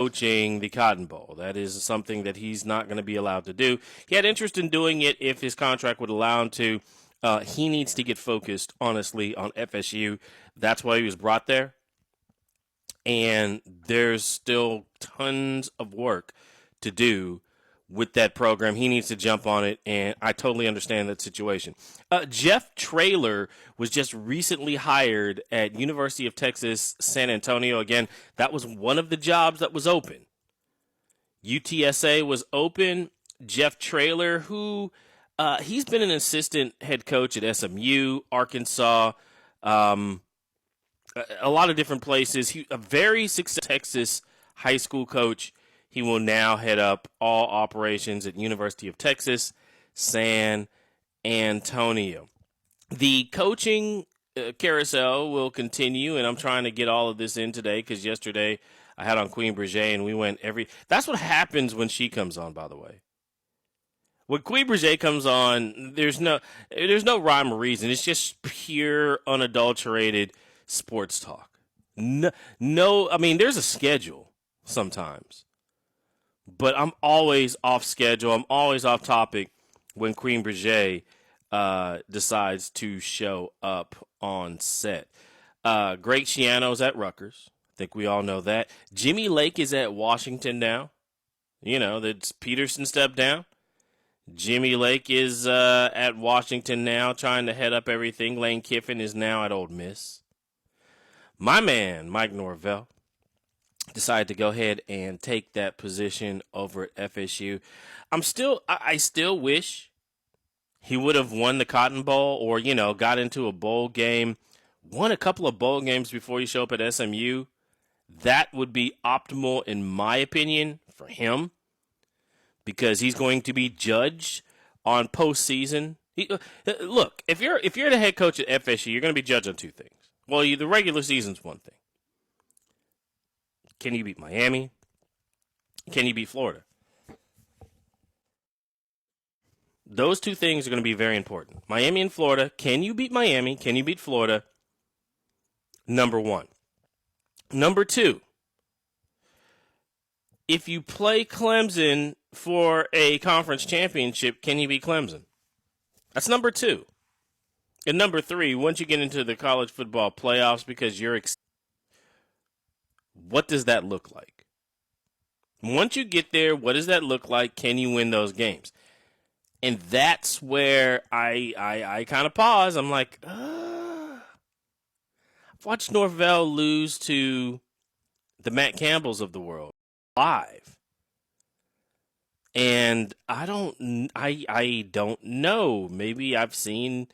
coaching the Cotton Bowl. That is something that he's not going to be allowed to do. He had interest in doing it if his contract would allow him to. He needs to get focused, honestly, on FSU. That's why he was brought there. And there's still tons of work to do with that program. He needs to jump on it, and I totally understand that situation. Jeff Traylor was just recently hired at University of Texas, San Antonio. Again, that was one of the jobs that was open. UTSA was open. Jeff Traylor, who he's been an assistant head coach at SMU, Arkansas, a lot of different places. A very successful Texas high school coach. He will now head up all operations at University of Texas, San Antonio. The coaching carousel will continue, and I'm trying to get all of this in today because yesterday I had on Queen Breger, and we went That's what happens when she comes on, by the way. When Queen Breger comes on, there's no rhyme or reason. It's just pure, unadulterated sports talk. No, I mean, there's a schedule sometimes. But I'm always off schedule. I'm always off topic when Queen Breger decides to show up on set. Greg Schiano's at Rutgers. I think we all know that. Jimmy Lake is at Washington now. You know, that's Peterson stepped down. Jimmy Lake is at Washington now, trying to head up everything. Lane Kiffin is now at Ole Miss. My man, Mike Norvell, decided to go ahead and take that position over at FSU. I still wish he would have won the Cotton Bowl or, you know, got into a bowl game, won a couple of bowl games before you show up at SMU. That would be optimal, in my opinion, for him because he's going to be judged on postseason. Look, if you're the head coach at FSU, you're going to be judged on two things. Well, the regular season's one thing. Can you beat Miami? Can you beat Florida? Those two things are going to be very important. Miami and Florida. Can you beat Miami? Can you beat Florida? Number one. Number two, if you play Clemson for a conference championship, can you beat Clemson? That's number two. And number three, once you get into the college football playoffs, because what does that look like? Once you get there, what does that look like? Can you win those games? And that's where I kind of pause. I'm like, I've watched Norvell lose to the Matt Campbells of the world live. And I don't know. Maybe I've seen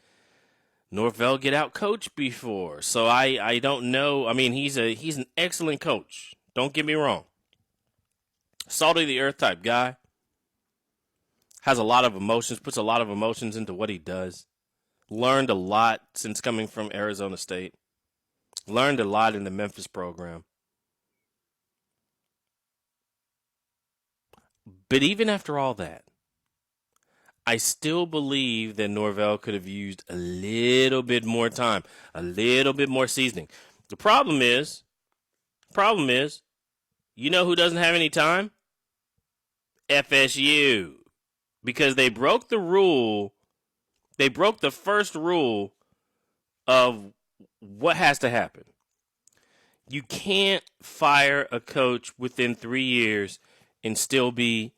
Norvell get out coached before. So I don't know. I mean, he's an excellent coach. Don't get me wrong. Salt of the earth type guy. Has a lot of emotions, puts a lot of emotions into what he does. Learned a lot since coming from Arizona State. Learned a lot in the Memphis program. But even after all that, I still believe that Norvell could have used a little bit more time, a little bit more seasoning. The problem is, you know who doesn't have any time? FSU. Because they broke the rule, they broke the first rule of what has to happen. You can't fire a coach within 3 years and still be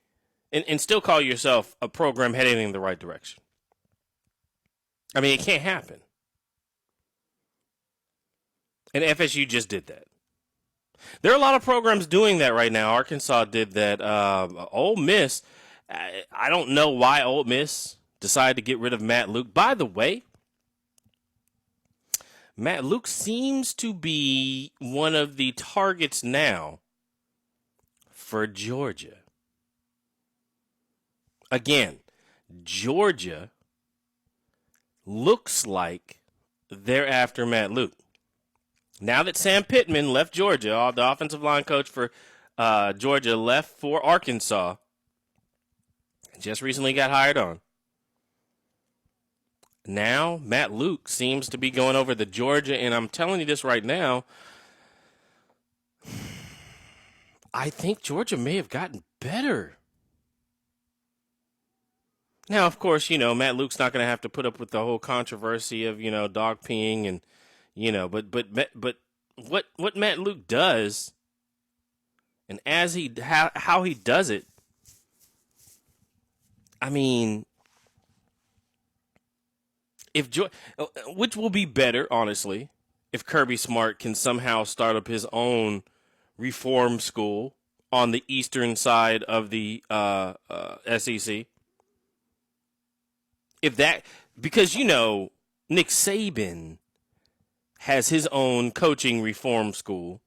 and still call yourself a program heading in the right direction. I mean, it can't happen. And FSU just did that. There are a lot of programs doing that right now. Arkansas did that. Ole Miss, I don't know why Ole Miss decided to get rid of Matt Luke. By the way, Matt Luke seems to be one of the targets now for Georgia. Again, Georgia looks like they're after Matt Luke. Now that Sam Pittman left Georgia, the offensive line coach for Georgia left for Arkansas, just recently got hired on. Now Matt Luke seems to be going over to Georgia, and I'm telling you this right now, I think Georgia may have gotten better. Now, of course, Matt Luke's not going to have to put up with the whole controversy of, dog peeing and, but what Matt Luke does, and how he does it, I mean, which will be better, honestly, if Kirby Smart can somehow start up his own reform school on the eastern side of the SEC. Because Nick Saban has his own coaching reform school.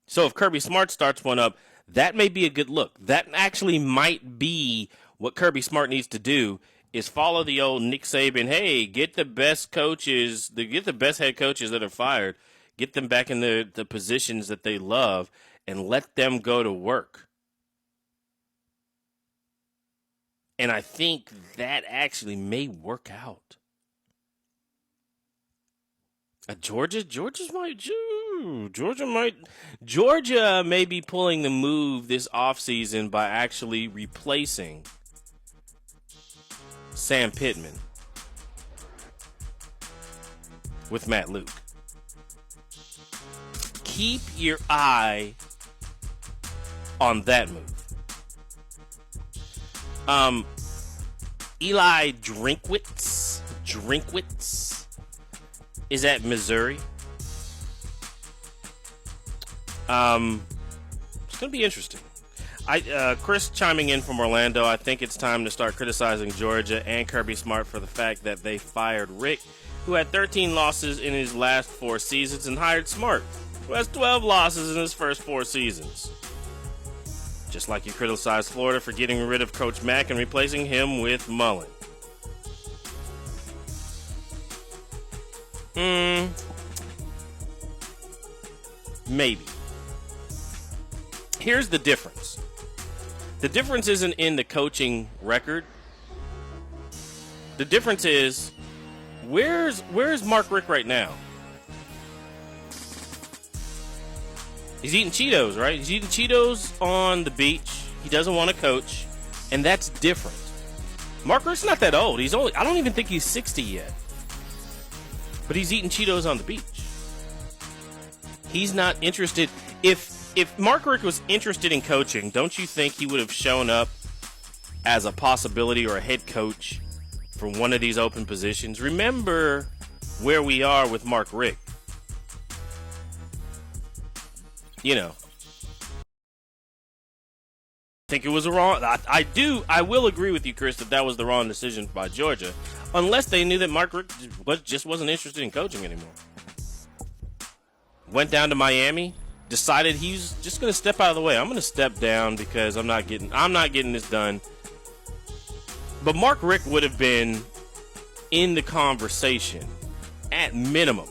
So if Kirby Smart starts one up, that may be a good look. That actually might be what Kirby Smart needs to do, is follow the old Nick Saban, hey, get the best coaches, get the best head coaches that are fired, get them back in the positions that they love, and let them go to work. And I think that actually may work out. Georgia may be pulling the move this offseason by actually replacing Sam Pittman with Matt Luke. Keep your eye on that move. Eli Drinkwitz is at Missouri. It's going to be interesting. Chris chiming in from Orlando, I think it's time to start criticizing Georgia and Kirby Smart for the fact that they fired Rick, who had 13 losses in his last 4 seasons, and hired Smart, who has 12 losses in his first 4 seasons. Just like you criticized Florida for getting rid of Coach Mack and replacing him with Mullen. Maybe. Here's the difference. The difference isn't in the coaching record. The difference is, where's Mark Richt right now? He's eating Cheetos, right? He's eating Cheetos on the beach. He doesn't want to coach, and that's different. Mark Richt's not that old. I don't even think he's 60 yet. But he's eating Cheetos on the beach. He's not interested. If Mark Richt was interested in coaching, don't you think he would have shown up as a possibility or a head coach for one of these open positions? Remember where we are with Mark Richt. I think it was a wrong. I will agree with you, Chris, that was the wrong decision by Georgia, unless they knew that Mark Richt just wasn't interested in coaching anymore. Went down to Miami, decided he's just going to step out of the way. I'm going to step down because I'm not getting this done. But Mark Richt would have been in the conversation at minimum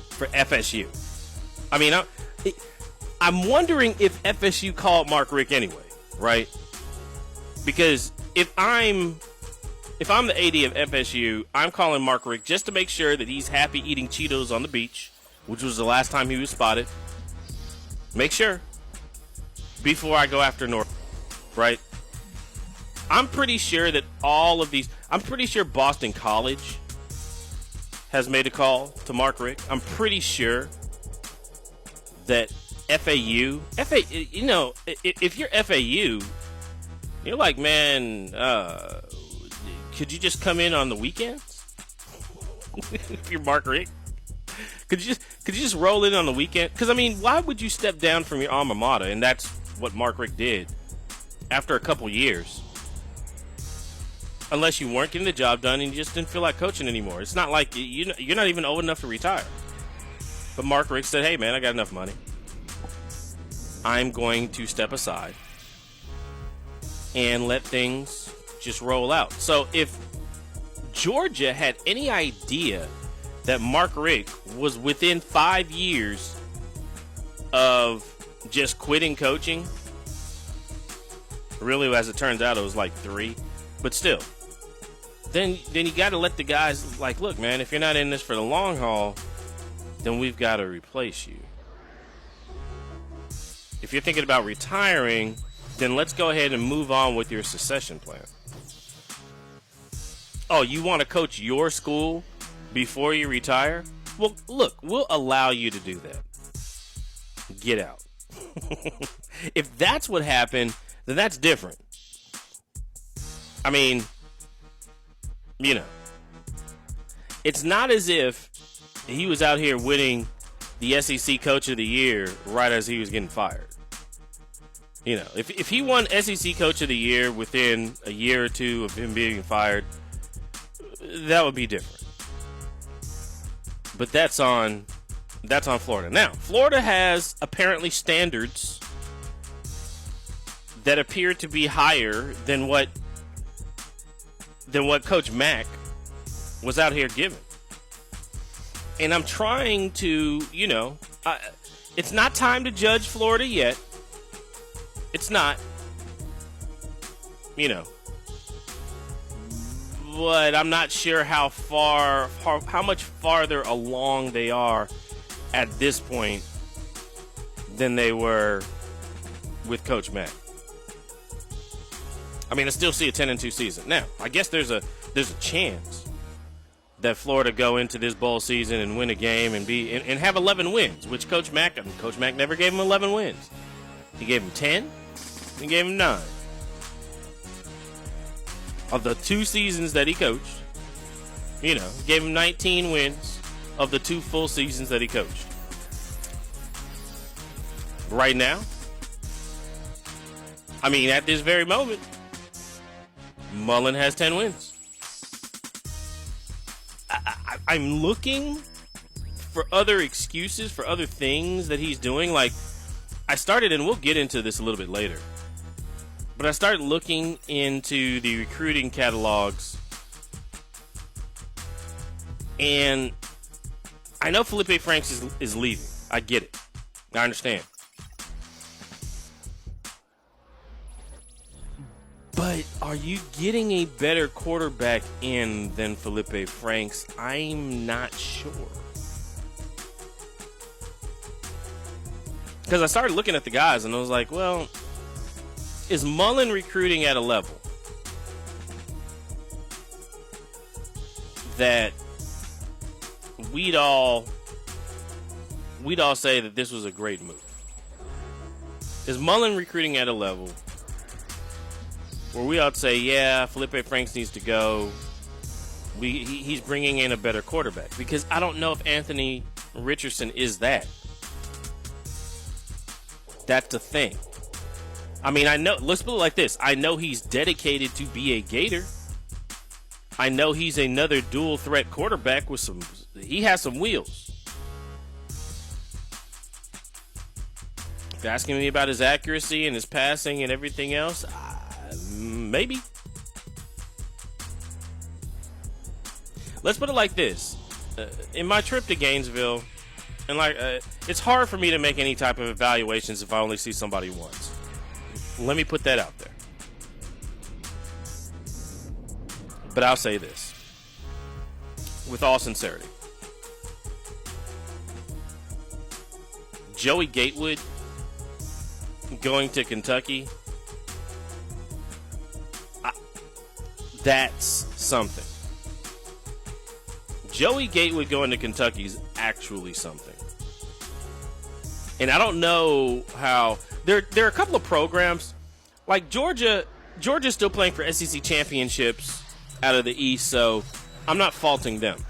for FSU. I mean, I'm wondering if FSU called Mark Richt anyway, right? Because if I'm the AD of FSU, I'm calling Mark Richt just to make sure that he's happy eating Cheetos on the beach, which was the last time he was spotted. Make sure before I go after North, right? I'm pretty sure that I'm pretty sure Boston College has made a call to Mark Richt. I'm pretty sure that FAU, if you're FAU, you're like, man, could you just come in on the weekends? If you're Mark Richt, could you just roll in on the weekend? Because I mean, why would you step down from your alma mater? And that's what Mark Richt did after a couple years. Unless you weren't getting the job done and you just didn't feel like coaching anymore. It's not like you're not even old enough to retire. But Mark Richt said, hey, man, I got enough money. I'm going to step aside and let things just roll out. So if Georgia had any idea that Mark Richt was within 5 years of just quitting coaching, really, as it turns out, it was like 3, but still, then you got to let the guys, like, look, man, if you're not in this for the long haul, then we've got to replace you. If you're thinking about retiring, then let's go ahead and move on with your succession plan. Oh, you want to coach your school before you retire? Well, look, we'll allow you to do that. Get out. If that's what happened, then that's different. I mean, it's not as if he was out here winning the SEC Coach of the Year right as he was getting fired. If he won SEC Coach of the Year within a year or two of him being fired, that would be different. But that's on Florida. Now, Florida has apparently standards that appear to be higher than what Coach Mack was out here giving. And I'm trying to, it's not time to judge Florida yet. It's not, but I'm not sure how much farther along they are at this point than they were with Coach Mack. I mean, I still see a 10-2 season. Now, I guess there's a chance that Florida go into this bowl season and win a game and have 11 wins, which Coach Mack never gave him 11 wins. He gave him 10. He gave him 9. Of the 2 seasons that he coached, gave him 19 wins of the 2 full seasons that he coached. Right now, I mean, at this very moment, Mullen has 10 wins. I'm looking for other excuses, for other things that he's doing. Like, I started, and we'll get into this a little bit later, but I started looking into the recruiting catalogs, and I know Felipe Franks is leaving. I get it. I understand. But are you getting a better quarterback in than Felipe Franks? I'm not sure. Because I started looking at the guys and I was like, well, is Mullen recruiting at a level that we'd all say that this was a great move? Is Mullen recruiting at a level where we ought to say, yeah, Felipe Franks needs to go. He's bringing in a better quarterback? Because I don't know if Anthony Richardson is that. That's the thing. I mean, I know, let's put it like this. I know he's dedicated to be a Gator. I know he's another dual threat quarterback he has some wheels. If you're asking me about his accuracy and his passing and everything else, maybe. Let's put it like this. In my trip to Gainesville, and it's hard for me to make any type of evaluations if I only see somebody once. Let me put that out there. But I'll say this with all sincerity. Joey Gatewood going to Kentucky, that's something. Joey Gatewood going to Kentucky is actually something. And I don't know how there are a couple of programs like Georgia's still playing for SEC championships out of the East, so I'm not faulting them.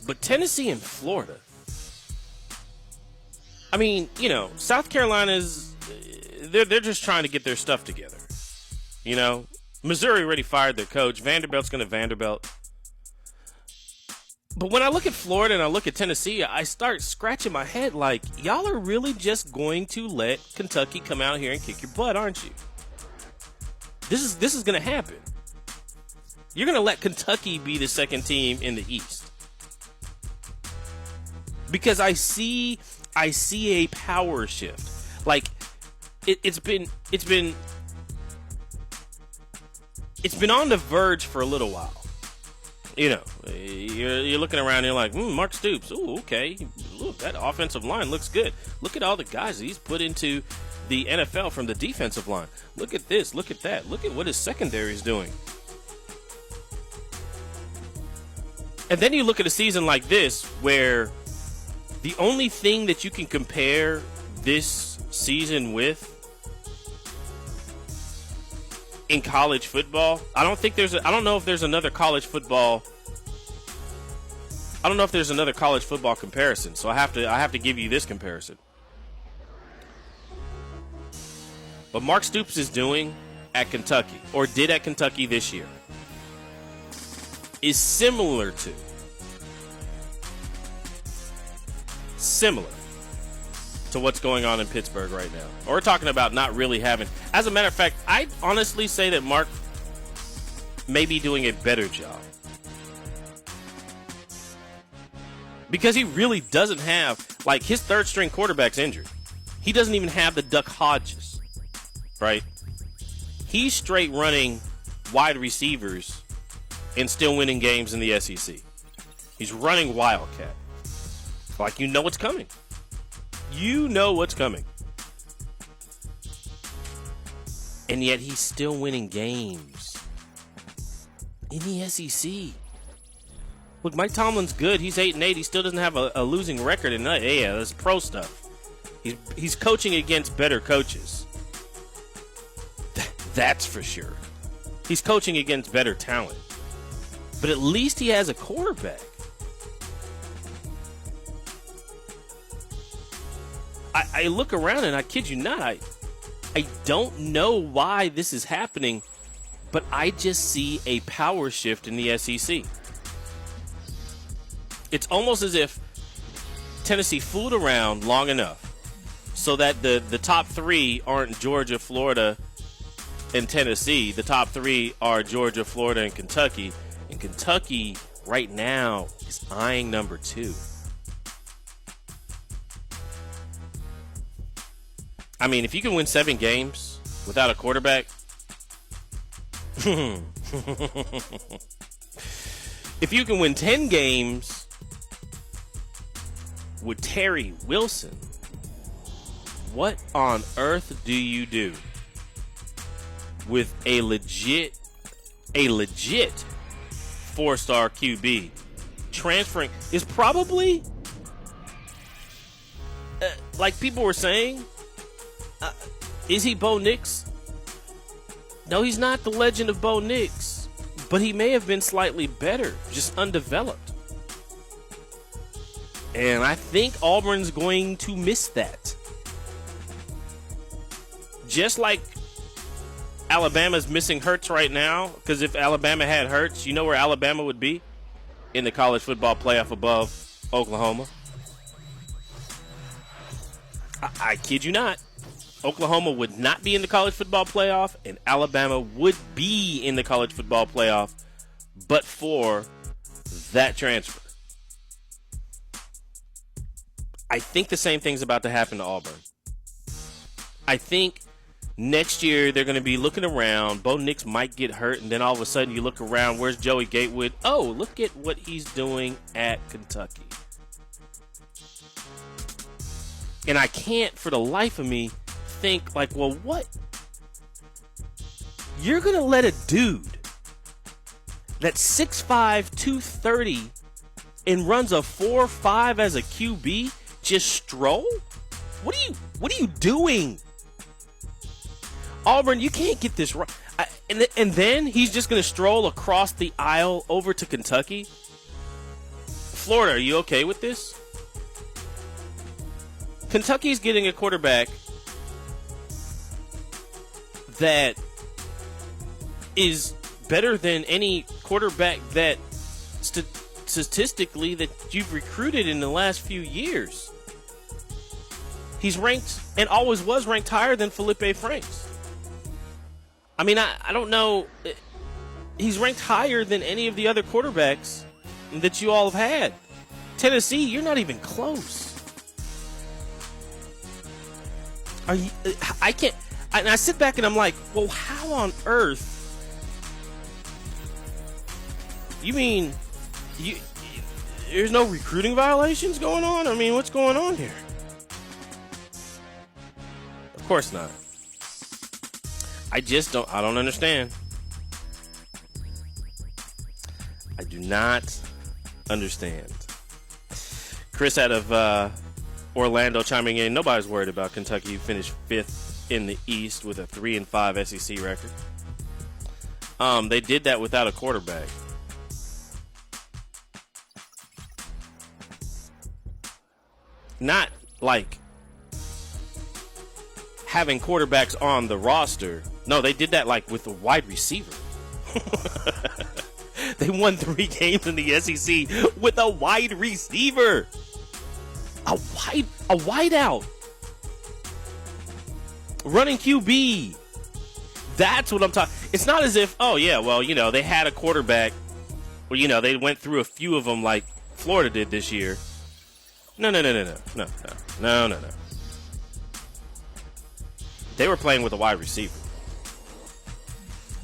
But Tennessee and Florida, I mean, South Carolina's they're just trying to get their stuff together. Missouri already fired their coach. Vanderbilt's going to Vanderbilt. But when I look at Florida and I look at Tennessee, I start scratching my head like, y'all are really just going to let Kentucky come out here and kick your butt, aren't you? This is going to happen. You're going to let Kentucky be the second team in the East. Because I see a power shift. Like it's been on the verge for a little while. You're looking around and you're like, Mark Stoops. Ooh, okay. look, that offensive line looks good. Look at all the guys he's put into the NFL from the defensive line. Look at this. Look at that. Look at what his secondary is doing. And then you look at a season like this where the only thing that you can compare this season with in college football, I don't know if there's another college football comparison. So I have to give you this comparison. What Mark Stoops is doing at Kentucky, or did at Kentucky this year, is similar to what's going on in Pittsburgh right now. Or we're talking about not really having. As a matter of fact, I'd honestly say that Mark may be doing a better job. Because he really doesn't have, like, his third string quarterback's injured. He doesn't even have the Duck Hodges, right? He's straight running wide receivers and still winning games in the SEC. He's running Wildcat. Like, you know what's coming. You know what's coming. And yet he's still winning games in the SEC. Look, Mike Tomlin's good. He's 8-8. He still doesn't have a losing record. And yeah, that's pro stuff. He's coaching against better coaches. That's for sure. He's coaching against better talent. But at least he has a quarterback. I look around and I kid you not, I don't know why this is happening, but I just see a power shift in the SEC. It's almost as if Tennessee fooled around long enough so that the top three aren't Georgia, Florida, and Tennessee. The top three are Georgia, Florida, and Kentucky. And Kentucky right now is eyeing number 2. I mean, if you can win 7 games without a quarterback, if you can win 10 games with Terry Wilson, what on earth do you do with a legit 4-star QB transferring? Is probably, like people were saying, is he Bo Nix? No, he's not the legend of Bo Nix, but he may have been slightly better, just undeveloped. And I think Auburn's going to miss that. Just like Alabama's missing Hurts right now, because if Alabama had Hurts, you know where Alabama would be? In the college football playoff above Oklahoma. I kid you not. Oklahoma would not be in the college football playoff, and Alabama would be in the college football playoff, but for that transfer. I think the same thing's about to happen to Auburn. I think next year they're going to be looking around. Bo Nix might get hurt, and then all of a sudden you look around, where's Joey Gatewood? Oh, look at what he's doing at Kentucky. And I can't, for the life of me, think like, well, what? You're going to let a dude that's 6'5", 230 and runs a 4.5 as a QB just stroll? What are you doing? Auburn, you can't get this right. And then he's just going to stroll across the aisle over to Kentucky? Florida, are you okay with this? Kentucky's getting a quarterback that is better than any quarterback that statistically that you've recruited in the last few years. He's ranked and always was ranked higher than Felipe Franks. I mean, I don't know. He's ranked higher than any of the other quarterbacks that you all have had. Tennessee, you're not even close. I can't. And I sit back and I'm like, well, how on earth? You mean There's no recruiting violations going on? I mean, what's going on here? Of course not. I don't understand. I do not understand. Chris out of Orlando chiming in. Nobody's worried about Kentucky, who finished 5th in the East with a 3-5 SEC record. They did that without a quarterback. Not like having quarterbacks on the roster. No, they did that like with a wide receiver. They won 3 games in the SEC with a wide receiver. A wide out. Running QB. That's what I'm talking. It's not as if, oh yeah, well, they had a quarterback. Well, they went through a few of them like Florida did this year. No. They were playing with a wide receiver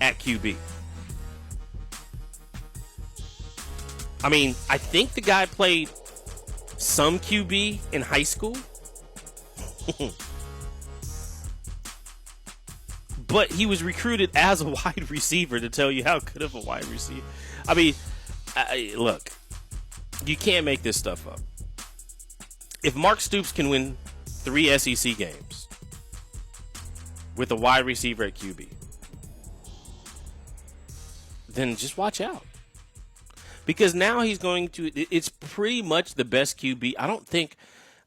at QB. I mean, I think the guy played some QB in high school. But he was recruited as a wide receiver, to tell you how good of a wide receiver. I mean, look, you can't make this stuff up. If Mark Stoops can win 3 SEC games with a wide receiver at QB, then just watch out. Because now he's going to, it's pretty much the best QB.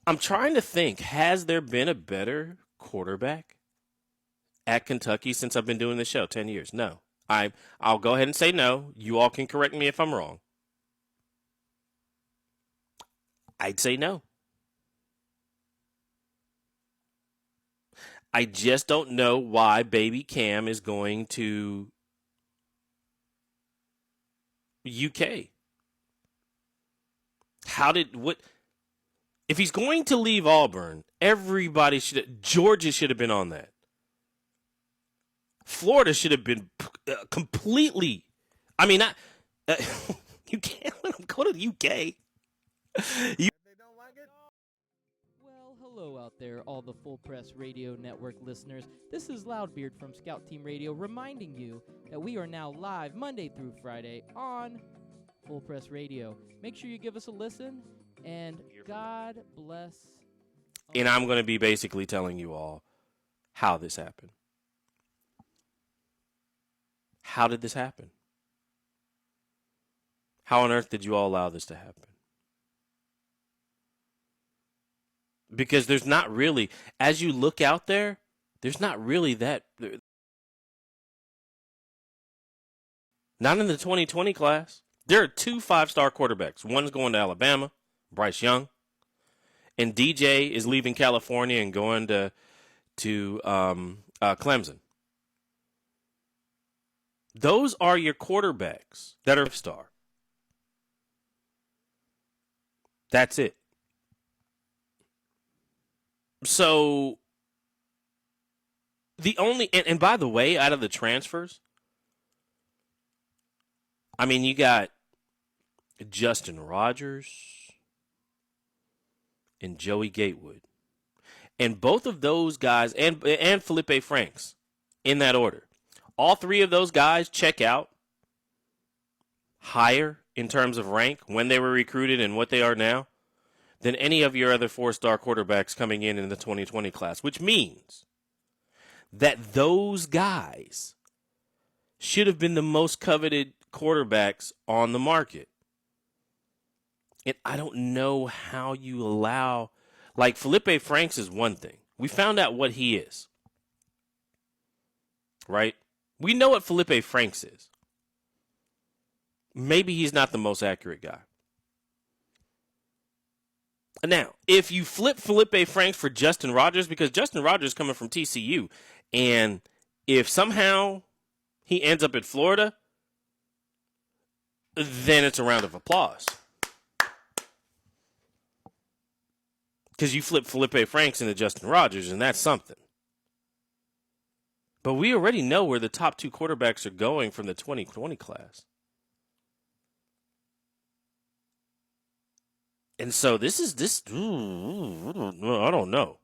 I'm trying to think, has there been a better quarterback at Kentucky since I've been doing this show? 10 years. No. I'll go ahead and say no. You all can correct me if I'm wrong. I'd say no. I just don't know why baby Cam is going to UK. If he's going to leave Auburn, Georgia should have been on that. Florida should have been completely, you can't let him go to the UK. Well, hello out there, all the Full Press Radio Network listeners. This is Loudbeard from Scout Team Radio reminding you that we are now live Monday through Friday on Full Press Radio. Make sure you give us a listen, and God bless. And I'm going to be basically telling you all how this happened. How did this happen? How on earth did you all allow this to happen? Because there's not really, as you look out there, there's not really that. Not in the 2020 class. There are 2 5-star quarterbacks. One's going to Alabama, Bryce Young, and DJ is leaving California and going to Clemson. Those are your quarterbacks that are 5-star. That's it. So the only, and by the way, out of the transfers, you got Justin Rogers and Joey Gatewood. And both of those guys, and Felipe Franks, in that order. All 3 of those guys check out higher in terms of rank when they were recruited and what they are now than any of your other 4-star quarterbacks coming in the 2020 class, which means that those guys should have been the most coveted quarterbacks on the market. And I don't know how you allow, like, Felipe Franks is one thing. We found out what he is, right? We know what Felipe Franks is. Maybe he's not the most accurate guy. Now, if you flip Felipe Franks for Justin Rogers, because Justin Rogers is coming from TCU, and if somehow he ends up at Florida, then it's a round of applause. Because you flip Felipe Franks into Justin Rogers, and that's something. But we already know where the top 2 quarterbacks are going from the 2020 class. And so this. I don't know.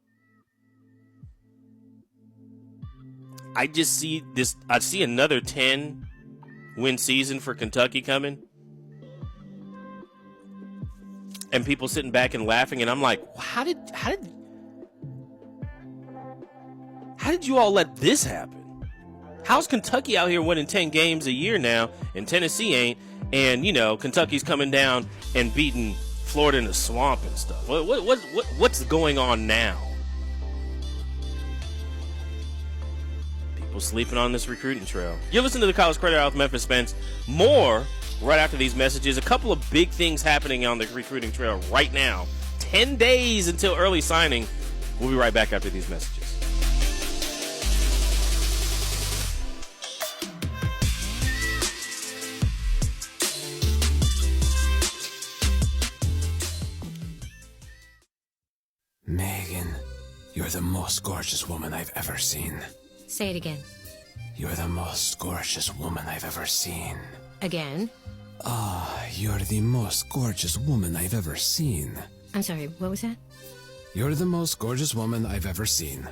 I just see this. I see another 10-win season for Kentucky coming, and people sitting back and laughing, and I'm like, how did you all let this happen? How's Kentucky out here winning 10 games a year now, and Tennessee ain't? And Kentucky's coming down and beating Florida in the swamp and stuff. What's going on now? People sleeping on this recruiting trail. You're listening to the College Credit Hour with Memphis Spence. More right after these messages. A couple of big things happening on the recruiting trail right now. 10 days until early signing. We'll be right back after these messages. Megan, you're the most gorgeous woman I've ever seen. Say it again. You're the most gorgeous woman I've ever seen. Again? You're the most gorgeous woman I've ever seen. I'm sorry, what was that? You're the most gorgeous woman I've ever seen.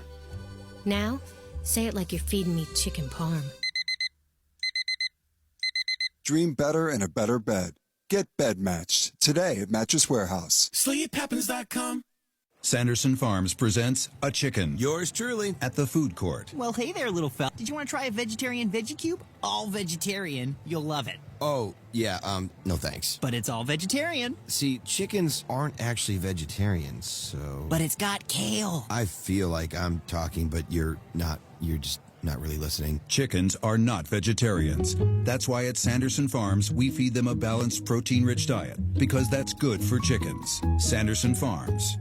Now, say it like you're feeding me chicken parm. Dream better in a better bed. Get bed matched today at Mattress Warehouse. SleepHappens.com. Sanderson Farms presents A Chicken Yours truly. at the food court. Well, hey there, little fella. Did you want to try a vegetarian veggie cube? All vegetarian. You'll love it. Oh, yeah, no thanks. But it's all vegetarian. See, chickens aren't actually vegetarians, so... But it's got kale. I feel like I'm talking, but you're just not really listening. Chickens are not vegetarians. That's why at Sanderson Farms, we feed them a balanced, protein-rich diet, because that's good for chickens. Sanderson Farms.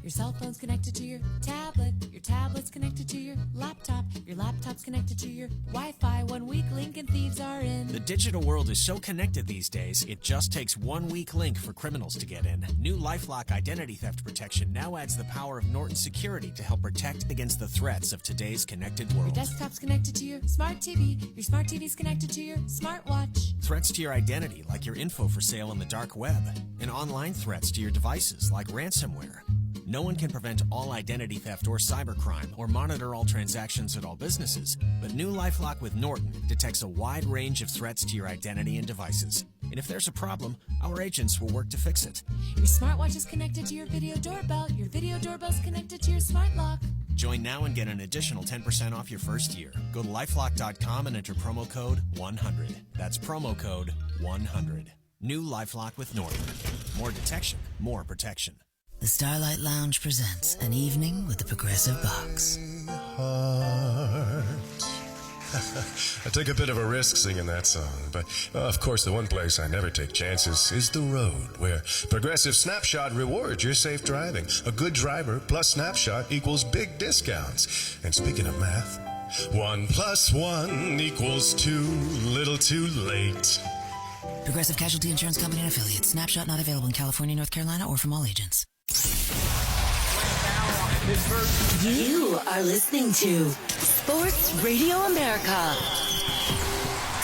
Your cell phone's connected to your tablet's connected to your laptop's connected to your Wi-Fi. 1 weak link and thieves are in. The digital world is so connected these days, it just takes 1 weak link for criminals to get in. New LifeLock identity theft protection now adds the power of Norton Security to help protect against the threats of today's connected world. Your desktop's connected to your smart TV. Your smart TV's connected to your smartwatch. Threats to your identity, like your info for sale on the dark web, and online threats to your devices, like ransomware. No one can prevent all identity theft or cybercrime or monitor all transactions at all businesses, but new LifeLock with Norton detects a wide range of threats to your identity and devices. And if there's a problem, our agents will work to fix it. Your smartwatch is connected to your video doorbell. Your video doorbell's connected to your smart lock. Join now and get an additional 10% off your first year. Go to lifelock.com and enter promo code 100. That's promo code 100. New LifeLock with Norton. More detection, more protection. The Starlight Lounge presents An Evening with the Progressive Box. I take a bit of a risk singing that song, but of course the one place I never take chances is the road, where Progressive Snapshot rewards your safe driving. A good driver plus Snapshot equals big discounts. And speaking of math, 1 + 1 = 2, little too late. Progressive Casualty Insurance Company and Affiliates. Snapshot not available in California, North Carolina, or from all agents. You are listening to Sports Radio America.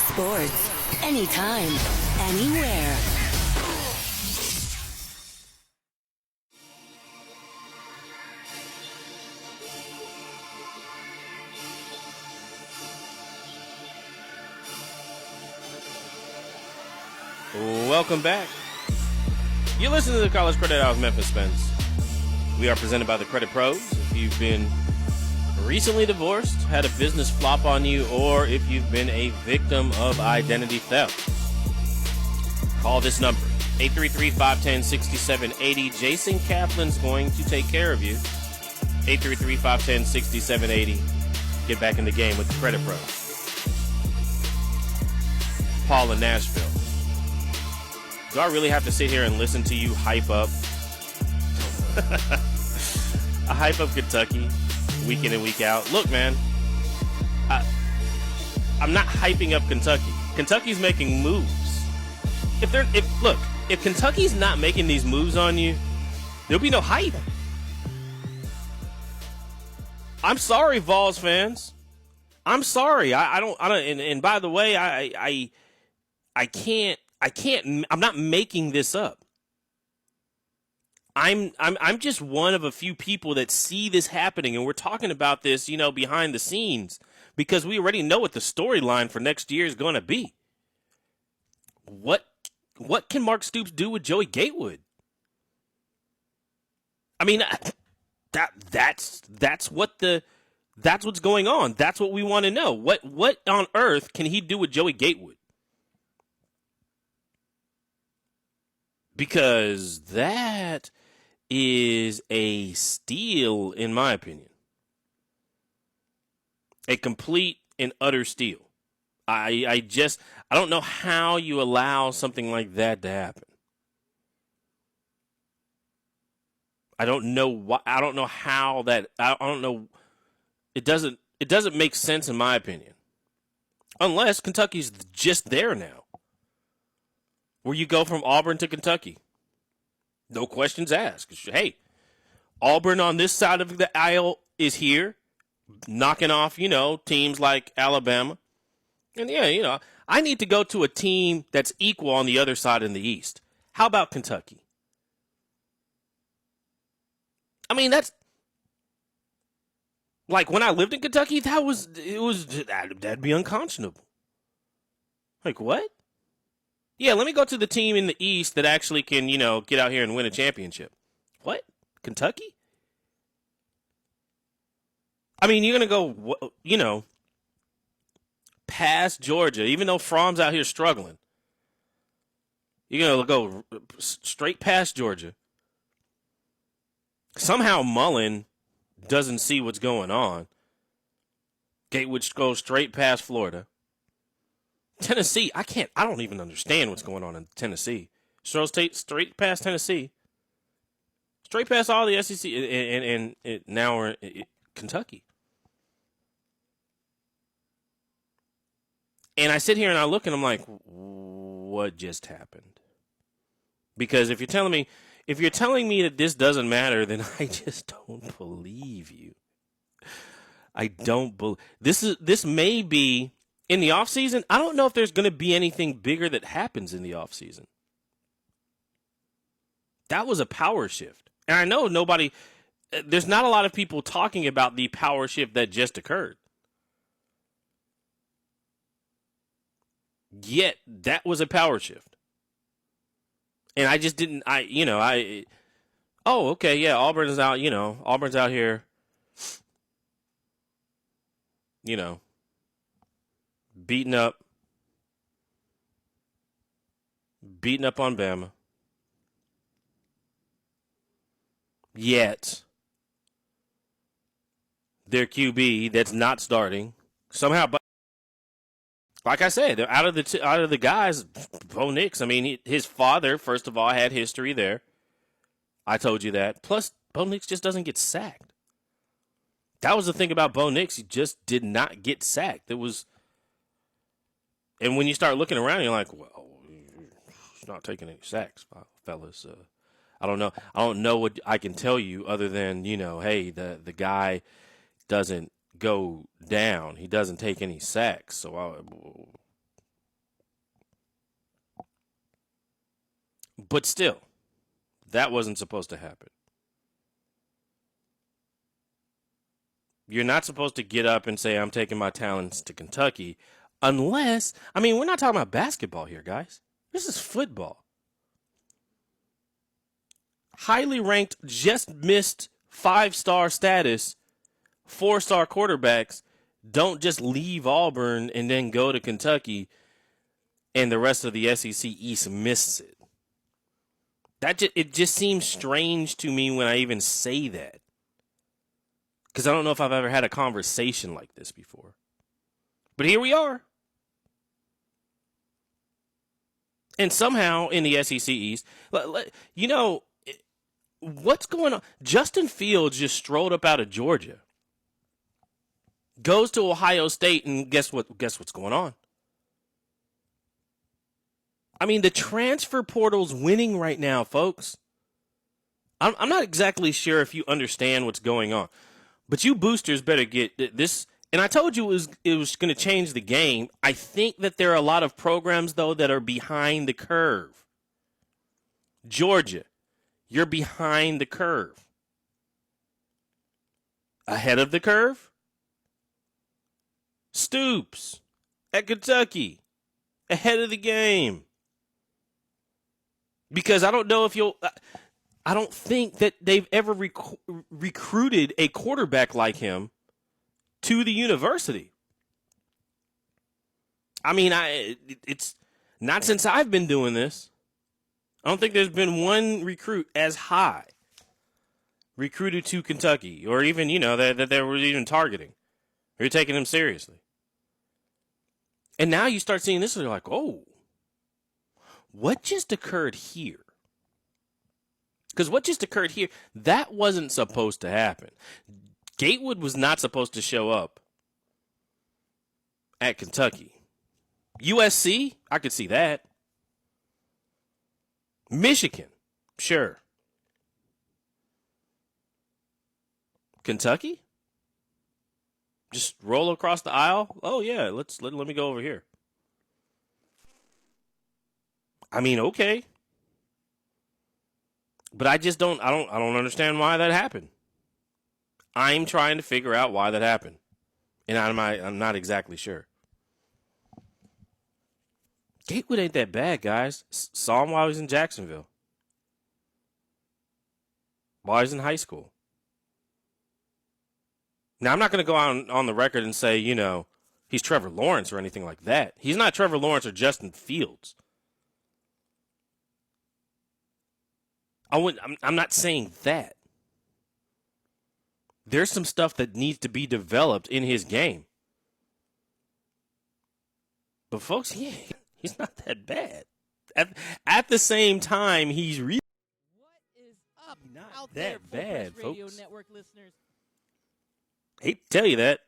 Sports, anytime, anywhere. Welcome back. You're listening to the College Credit Hour with Memphis Spence. We are presented by the Credit Pros. If you've been recently divorced, had a business flop on you, or if you've been a victim of identity theft, call this number, 833-510-6780. Jason Kaplan's going to take care of you. 833-510-6780. Get back in the game with the Credit Pros. Paul in Nashville. Do I really have to sit here and listen to you hype up Kentucky week in and week out? Look, man, I'm not hyping up Kentucky. Kentucky's making moves. If Kentucky's not making these moves on you, there'll be no hype. I'm sorry, Vols fans. I'm sorry. I don't. And by the way, I can't. I'm not making this up. I'm just one of a few people that see this happening, and we're talking about this, behind the scenes, because we already know what the storyline for next year is going to be. What can Mark Stoops do with Joey Gatewood? I mean, that's what's going on. That's what we want to know. What on earth can he do with Joey Gatewood? Because that is a steal, in my opinion. A complete and utter steal. I don't know how you allow something like that to happen. I don't know why. I don't know how that. I don't know. It doesn't make sense in my opinion. Unless Kentucky's just there now. Where you go from Auburn to Kentucky. No questions asked. Hey, Auburn on this side of the aisle is here, knocking off, teams like Alabama. And yeah, I need to go to a team that's equal on the other side in the East. How about Kentucky? I mean, that's like when I lived in Kentucky, that'd be unconscionable. Like what? Yeah, let me go to the team in the East that actually can, get out here and win a championship. What? Kentucky? I mean, you're going to go, past Georgia, even though Fromm's out here struggling. You're going to go straight past Georgia. Somehow Mullen doesn't see what's going on. Gatewood goes straight past Florida. Tennessee, I don't even understand what's going on in Tennessee. Straight past Tennessee. Straight past all the SEC, and now we're in Kentucky. And I sit here and I look and I'm like, what just happened? Because if you're telling me that this doesn't matter, then I just don't believe you. I don't believe this may be in the offseason. I don't know if there's going to be anything bigger that happens in the offseason. That was a power shift. And I know there's not a lot of people talking about the power shift that just occurred. Yet, that was a power shift. And I just didn't, okay, yeah, Auburn's out here, beating up on Bama. Yet, their QB that's not starting somehow. But like I said, out of the guys, Bo Nix. I mean, his father, first of all, had history there. I told you that. Plus, Bo Nix just doesn't get sacked. That was the thing about Bo Nix. He just did not get sacked. And when you start looking around, you're like, well, he's not taking any sacks, fellas. I don't know. I don't know what I can tell you other than, hey, the guy doesn't go down. He doesn't take any sacks. But still, that wasn't supposed to happen. You're not supposed to get up and say, I'm taking my talents to Kentucky unless, we're not talking about basketball here, guys. This is football. Highly ranked, just missed 5-star status, 4-star quarterbacks don't just leave Auburn and then go to Kentucky and the rest of the SEC East misses it. It just seems strange to me when I even say that. Because I don't know if I've ever had a conversation like this before. But here we are. And somehow in the SEC East, what's going on? Justin Fields just strolled up out of Georgia. Goes to Ohio State, and guess what's going on? The transfer portal's winning right now, folks. I'm not exactly sure if you understand what's going on, but you boosters better get this. And I told you it was going to change the game. I think that there are a lot of programs, though, that are behind the curve. Georgia, You're behind the curve. Ahead of the curve? Stoops at Kentucky. Ahead of the game. Because I don't know if I don't think that they've ever recruited a quarterback like him to the university. I mean, it's not since I've been doing this. I don't think there's been one recruit as high recruited to Kentucky, or even, that they were even targeting. You're taking him seriously. And now you start seeing this and you're like, oh, what just occurred here? Because what just occurred here, that wasn't supposed to happen. Gatewood was not supposed to show up at Kentucky. USC, I could see that. Michigan, sure. Kentucky? Just roll across the aisle? Oh yeah, let me go over here. I mean, okay. But I just don't understand why that happened. I'm trying to figure out why that happened. And I'm not exactly sure. Gatewood ain't that bad, guys. Saw him while he was in Jacksonville. While he was in high school. Now, I'm not going to go on the record and say, he's Trevor Lawrence or anything like that. He's not Trevor Lawrence or Justin Fields. I'm not saying that. There's some stuff that needs to be developed in his game. But folks, he's not that bad. At the same time, he's really Out that there, bad, Radio folks. Network listeners. Hate to tell you that.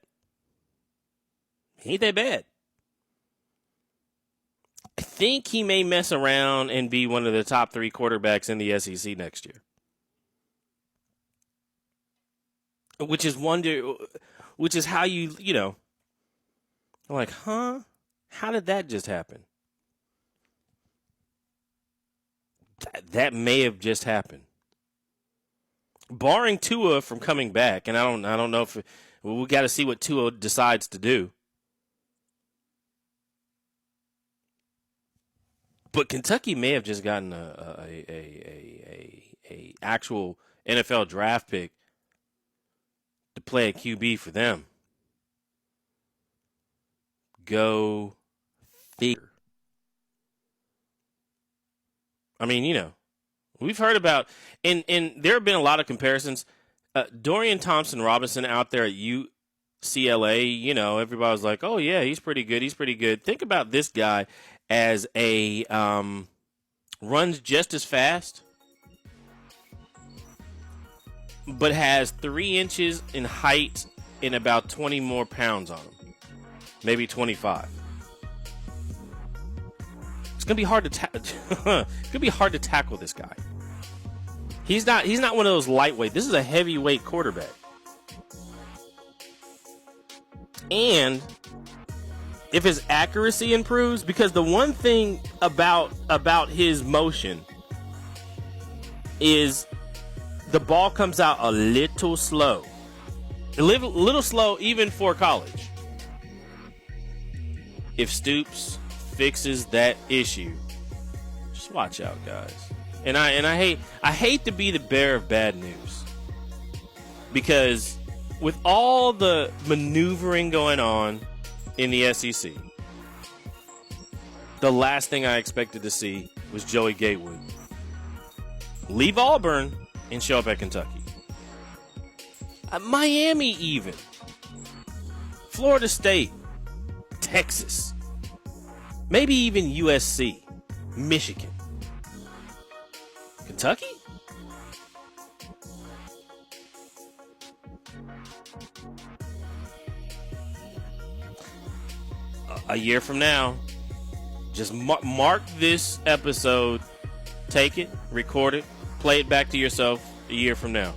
He ain't that bad. I think he may mess around and be one of the top 3 quarterbacks in the SEC next year. Which is how you like, huh? How did that just happen? That may have just happened. Barring Tua from coming back, and I don't know if we got to see what Tua decides to do. But Kentucky may have just gotten a actual NFL draft pick to play a QB for them. Go figure. I mean, we've heard about, and there have been a lot of comparisons. Dorian Thompson-Robinson out there at UCLA, everybody was like, oh, yeah, he's pretty good. Think about this guy as a runs just as fast, but has 3 inches in height and about 20 more pounds on him. Maybe 25. It's gonna be hard to tackle this guy. He's not one of those lightweight. This is a heavyweight quarterback. And if his accuracy improves, because the one thing about his motion is the ball comes out a little slow. A little slow even for college. If Stoops fixes that issue, just watch out, guys. And I hate to be the bearer of bad news, because with all the maneuvering going on in the SEC, the last thing I expected to see was Joey Gatewood leave Auburn and show up at Kentucky. Miami even. Florida State. Texas. Maybe even USC. Michigan. Kentucky? A year from now, just mark this episode, take it, record it, play it back to yourself a year from now.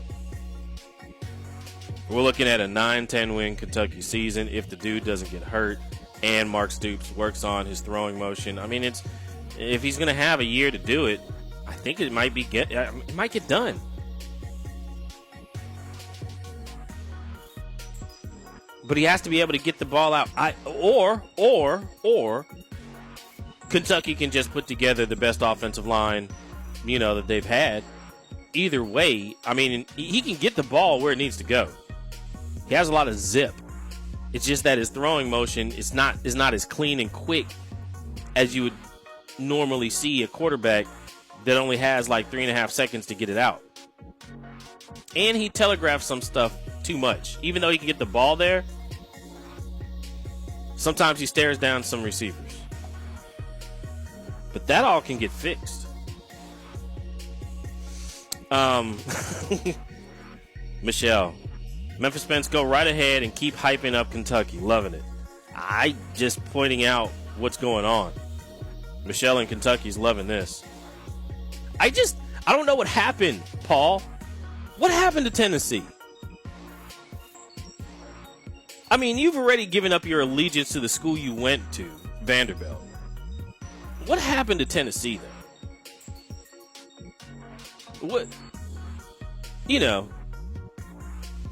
We're looking at a 9-10 win Kentucky season if the dude doesn't get hurt and Mark Stoops works on his throwing motion. I mean, if he's going to have a year to do it, I think it might get done. But he has to be able to get the ball out. Or Kentucky can just put together the best offensive line, that they've had. Either way, I mean, he can get the ball where it needs to go. He has a lot of zip. It's just that his throwing motion is not as clean and quick as you would normally see a quarterback that only has like 3.5 seconds to get it out. And he telegraphs some stuff too much. Even though he can get the ball there, sometimes he stares down some receivers. But that all can get fixed. Michelle, Memphis Spence, go right ahead and keep hyping up Kentucky. Loving it. I just pointing out what's going on. Michelle in Kentucky's loving this. I don't know what happened, Paul. What happened to Tennessee? I mean, you've already given up your allegiance to the school you went to, Vanderbilt. What happened to Tennessee, then? What?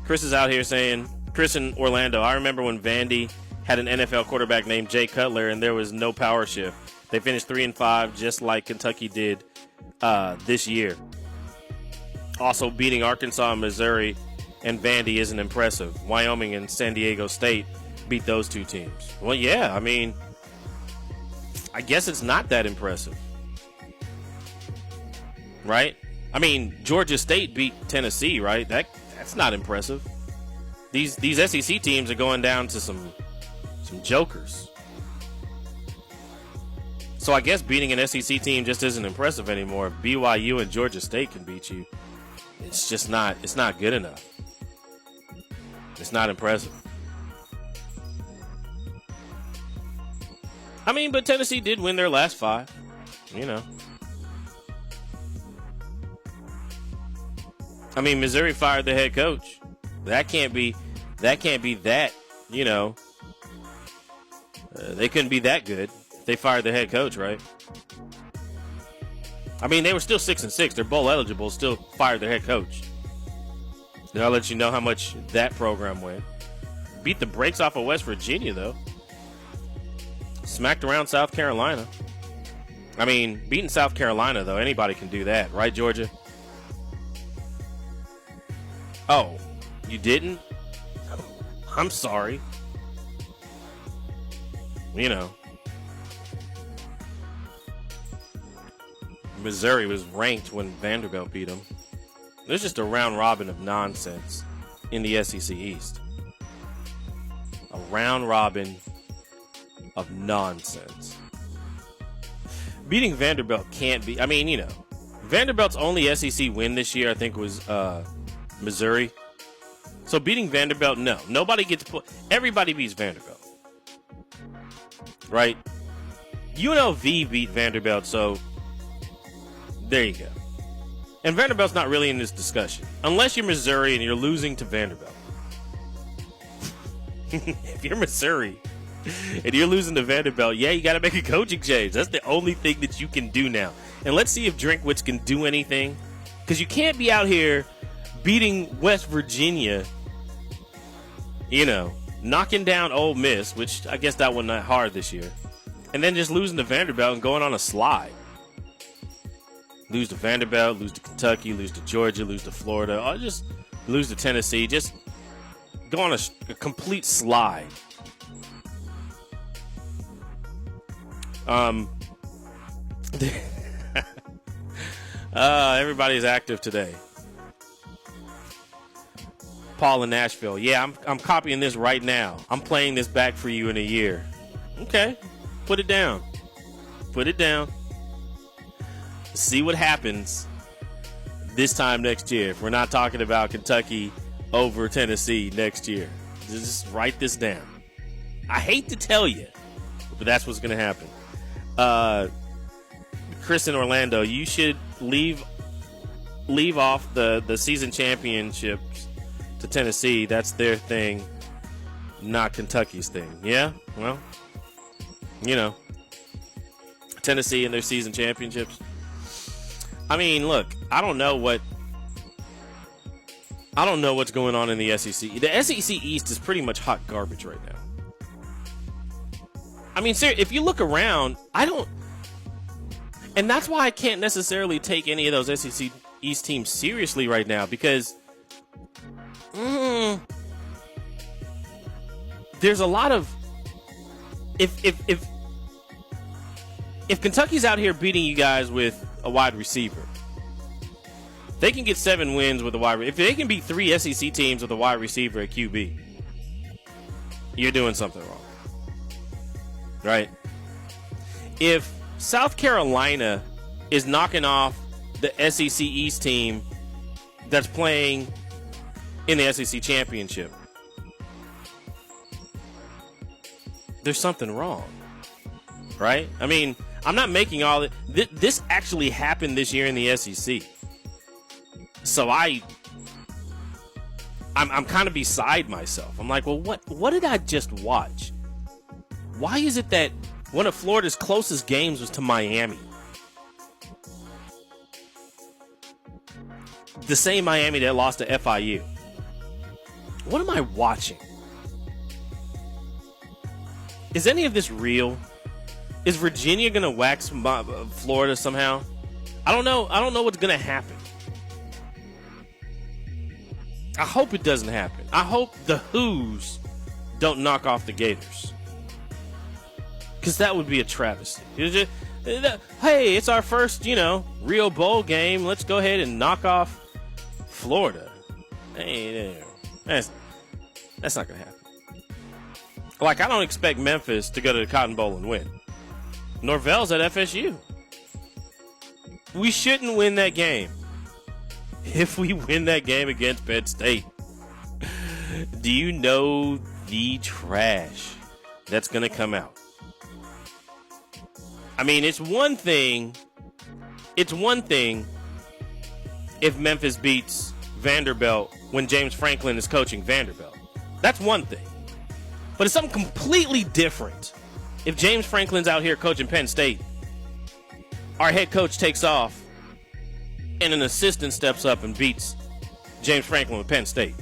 Chris is out here saying, Chris in Orlando, I remember when Vandy had an NFL quarterback named Jay Cutler and there was no power shift. They finished 3-5 just like Kentucky did this year. Also, beating Arkansas and Missouri and Vandy isn't impressive. Wyoming and San Diego State beat those two teams. Well, yeah, I mean, I guess it's not that impressive. Right? I mean, Georgia State beat Tennessee, right? That's not impressive. These SEC teams are going down to some jokers. So I guess beating an SEC team just isn't impressive anymore. If BYU and Georgia State can beat you, it's not good enough. It's not impressive. I mean, but Tennessee did win their last 5, I mean, Missouri fired the head coach. That can't be that, they couldn't be that good. They fired the head coach, right? I mean, they were still 6-6. They're bowl eligible, still fired their head coach. Then I'll let you know how much that program went. Beat the brakes off of West Virginia, though. Smacked around South Carolina. I mean, beating South Carolina, though, anybody can do that, right, Georgia? Oh, you didn't? I'm sorry. Missouri was ranked when Vanderbilt beat them. There's just a round robin of nonsense in the SEC East. A round robin of nonsense. Beating Vanderbilt can't be. I mean, Vanderbilt's only SEC win this year, I think, was Missouri. So beating Vanderbilt, no. Nobody gets put. Everybody beats Vanderbilt. Right? UNLV beat Vanderbilt, so there you go. And Vanderbilt's not really in this discussion. Unless you're Missouri and you're losing to Vanderbilt. If you're Missouri and you're losing to Vanderbilt, yeah, you got to make a coaching change. That's the only thing that you can do now. And let's see if Drinkwitz can do anything. Because you can't be out here beating West Virginia, knocking down Ole Miss, which I guess that wasn't that hard this year, and then just losing to Vanderbilt and going on a slide. Lose to Vanderbilt, lose to Kentucky, lose to Georgia, lose to Florida, or just lose to Tennessee. Just go on a complete slide. Everybody's active today. Paul in Nashville. Yeah, I'm copying this right now. I'm playing this back for you in a year. Okay. Put it down. Put it down. See what happens this time next year. If we're not talking about Kentucky over Tennessee next year. Just write this down. I hate to tell you, but that's what's going to happen. Chris in Orlando, you should leave off the season championships to Tennessee. That's their thing, not Kentucky's thing. Yeah? Well, Tennessee and their season championships. I mean, look, I don't know what's going on in the SEC. The SEC East is pretty much hot garbage right now. I mean, seriously, if you look around, and that's why I can't necessarily take any of those SEC East teams seriously right now, because there's a lot of if Kentucky's out here beating you guys with a wide receiver, they can get 7 wins with a wide receiver. If they can beat 3 SEC teams with a wide receiver at QB, you're doing something wrong. Right? If South Carolina is knocking off the SEC East team that's playing in the SEC Championship, there's something wrong. Right? I mean, I'm not making all it. This actually happened this year in the SEC. So I'm kind of beside myself. I'm like, well, what did I just watch? Why is it that one of Florida's closest games was to Miami? The same Miami that lost to FIU. What am I watching? Is any of this real? Is Virginia going to wax Florida somehow? I don't know. I don't know what's going to happen. I hope it doesn't happen. I hope the Who's don't knock off the Gators. Because that would be a travesty. Hey, it's our first, real bowl game. Let's go ahead and knock off Florida. Hey, that's not going to happen. Like, I don't expect Memphis to go to the Cotton Bowl and win. Norvell's at FSU. We shouldn't win that game. If we win that game against Penn State, do you know the trash that's going to come out? I mean, it's one thing if Memphis beats Vanderbilt when James Franklin is coaching Vanderbilt. That's one thing. But it's something completely different if James Franklin's out here coaching Penn State, our head coach takes off, and an assistant steps up and beats James Franklin with Penn State.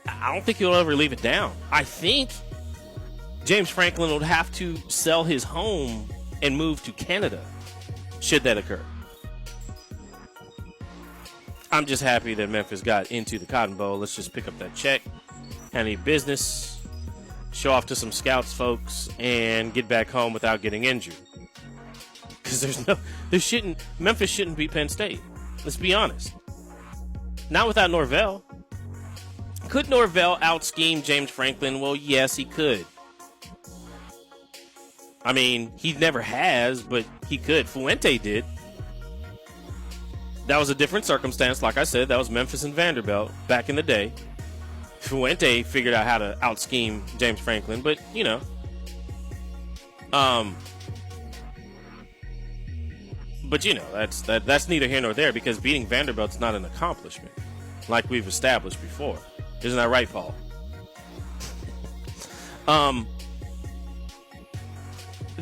I don't think he'll ever leave it down. I think James Franklin would have to sell his home and move to Canada, should that occur. I'm just happy that Memphis got into the Cotton Bowl. Let's just pick up that check, handle business, show off to some scouts folks, and get back home without getting injured. Because Memphis shouldn't beat Penn State. Let's be honest. Not without Norvell. Could Norvell out-scheme James Franklin? Well, yes, he could. I mean, he never has, but he could. Fuente did. That was a different circumstance. Like I said, that was Memphis and Vanderbilt back in the day. Fuente figured out how to out-scheme James Franklin, but, that's neither here nor there, because beating Vanderbilt's not an accomplishment, like we've established before. Isn't that right, Paul?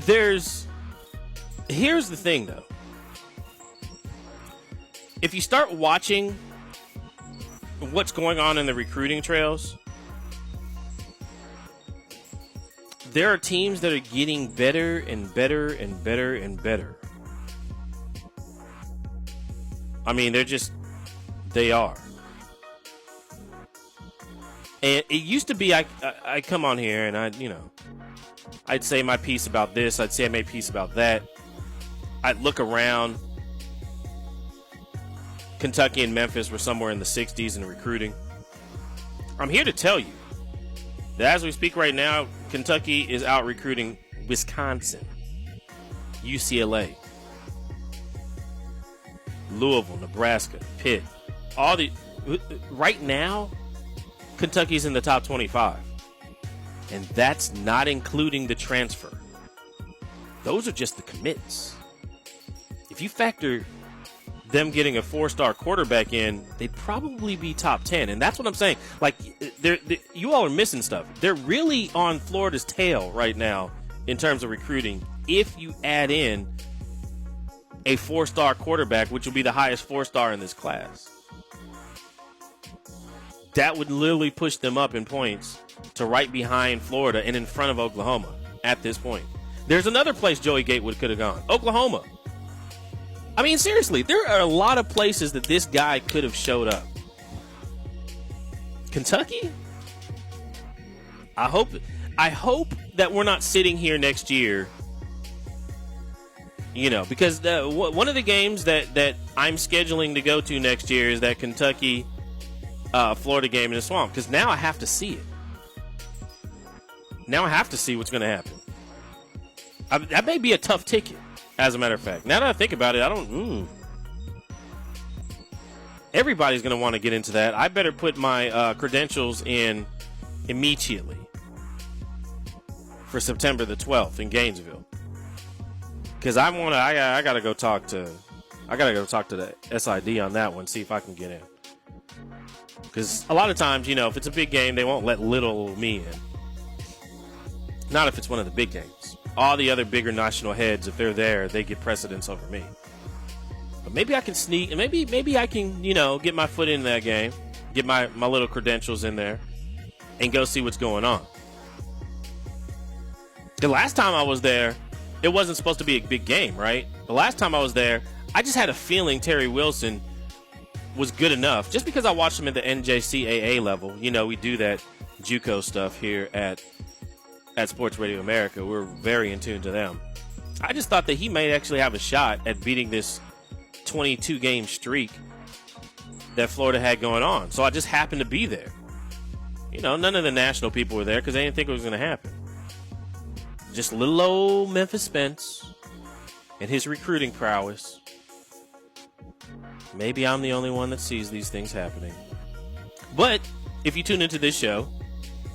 Here's the thing, though. If you start watching what's going on in the recruiting trails, there are teams that are getting better and better and better and better. I mean, they are. And it used to be, I come on here and I'd say my piece about this. I'd say I made a piece about that. I'd look around. Kentucky and Memphis were somewhere in the 60s in recruiting. I'm here to tell you that as we speak right now, Kentucky is out recruiting Wisconsin, UCLA, Louisville, Nebraska, Pitt. Right now, Kentucky's in the top 25. And that's not including the transfer. Those are just the commits. If you factor them getting a 4-star quarterback in, they'd probably be top 10. And that's what I'm saying. Like, you all are missing stuff. They're really on Florida's tail right now in terms of recruiting if you add in a 4-star quarterback, which will be the highest 4-star in this class. That would literally push them up in points to right behind Florida and in front of Oklahoma at this point. There's another place Joey Gatewood could have gone. Oklahoma. I mean, seriously, there are a lot of places that this guy could have showed up. Kentucky? I hope that we're not sitting here next year, because one of the games that I'm scheduling to go to next year is that Kentucky Florida game in the Swamp, because now I have to see it. Now I have to see what's going to happen. That may be a tough ticket, as a matter of fact. Now that I think about it, everybody's going to want to get into that. I better put my credentials in immediately for September the 12th in Gainesville, because I got to go talk to the SID on that one, see if I can get in. Because a lot of times, if it's a big game, they won't let little me in. Not if it's one of the big games. All the other bigger national heads, if they're there, they get precedence over me. But maybe I can sneak, and maybe I can, get my foot in that game, get my little credentials in there, and go see what's going on. The last time I was there, it wasn't supposed to be a big game, right? The last time I was there, I just had a feeling Terry Wilson was good enough. Just because I watched him at the NJCAA level, we do that JUCO stuff here at Sports Radio America. We're very in tune to them. I just thought that he may actually have a shot at beating this 22-game streak that Florida had going on. So I just happened to be there. None of the national people were there because they didn't think it was going to happen. Just little old Memphis Spence and his recruiting prowess. Maybe I'm the only one that sees these things happening. But if you tune into this show,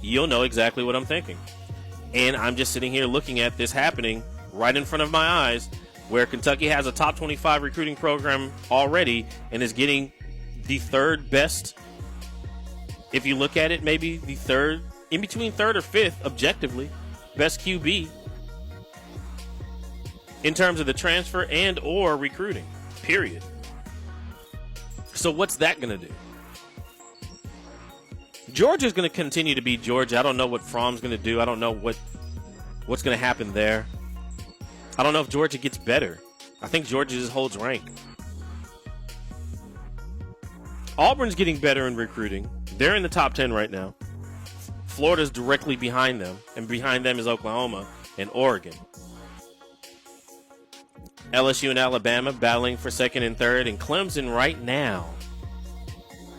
you'll know exactly what I'm thinking. And I'm just sitting here looking at this happening right in front of my eyes, where Kentucky has a top 25 recruiting program already and is getting the third best. If you look at it, maybe the third, in between third or fifth, objectively, best QB in terms of the transfer and or recruiting, period. So what's that going to do? Georgia's going to continue to be Georgia. I don't know what Fromm's going to do. I don't know what's going to happen there. I don't know if Georgia gets better. I think Georgia just holds rank. Auburn's getting better in recruiting. They're in the top 10 right now. Florida's directly behind them, and behind them is Oklahoma and Oregon. LSU and Alabama battling for second and third, and Clemson right now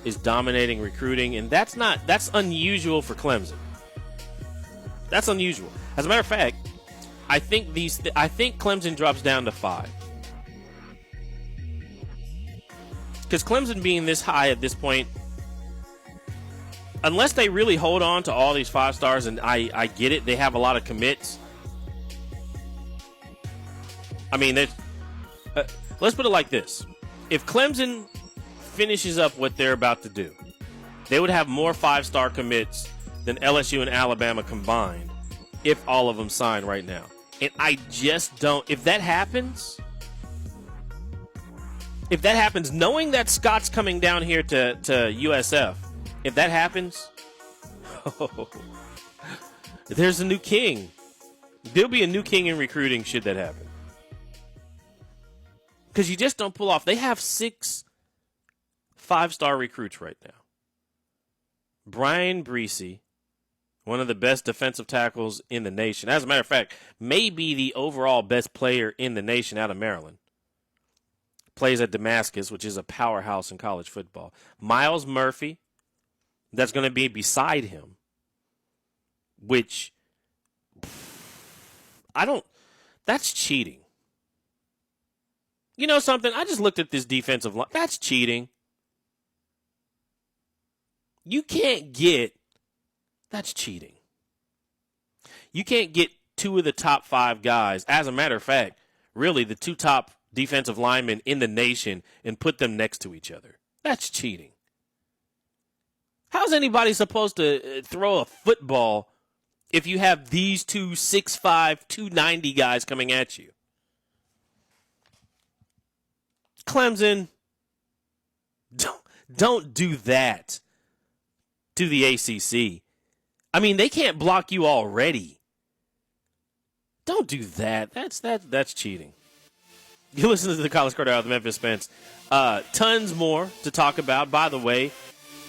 is dominating recruiting, and that's unusual for Clemson. That's unusual. As a matter of fact, I think Clemson drops down to 5. Because Clemson being this high at this point, unless they really hold on to all these 5 stars, and I get it, they have a lot of commits. I mean, let's put it like this. If Clemson finishes up what they're about to do, they would have more 5-star commits than LSU and Alabama combined if all of them sign right now. And I just don't. If that happens, knowing that Scott's coming down here to USF, if that happens, there's a new king. There'll be a new king in recruiting should that happen. Because you just don't pull off. They have 6 5-star recruits right now. Brian Breesy, one of the best defensive tackles in the nation. As a matter of fact, maybe the overall best player in the nation out of Maryland. Plays at Damascus, which is a powerhouse in college football. Miles Murphy, that's going to be beside him, which that's cheating. You know something? I just looked at this defensive line. That's cheating. You can't get, that's cheating. You can't get 2 of the top 5 guys. As a matter of fact, really the 2 top defensive linemen in the nation and put them next to each other. That's cheating. How's anybody supposed to throw a football if you have these 2 6'5", 290 guys coming at you? Clemson, don't do that to the ACC. I mean, they can't block you already. Don't do that. That's cheating. You listen to the College Quarter Hour with Memphis Spence. Tons more to talk about. By the way,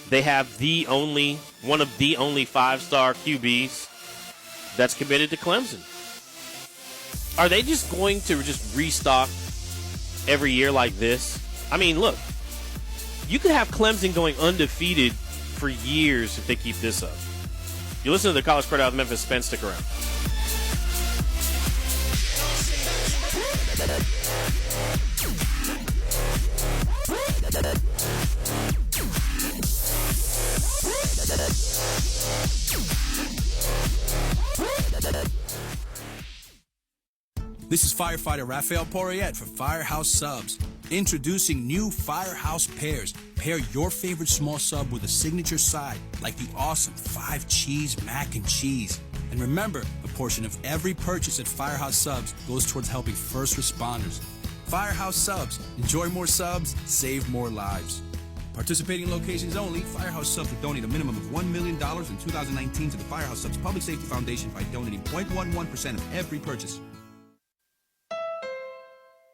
they have one of the only 5-star QBs that's committed to Clemson. Are they just going to restock every year like this? I mean, look, you could have Clemson going undefeated for years if they keep this up. You listen to the College Quarter Hour with Memphis Spence. Stick around. This is firefighter Raphael Porriette for Firehouse Subs. Introducing new Firehouse Pairs. Pair your favorite small sub with a signature side, like the awesome 5-cheese mac and cheese. And remember, a portion of every purchase at Firehouse Subs goes towards helping first responders. Firehouse Subs. Enjoy more subs, save more lives. Participating locations only, Firehouse Subs will donate a minimum of $1 million in 2019 to the Firehouse Subs Public Safety Foundation by donating 0.11% of every purchase.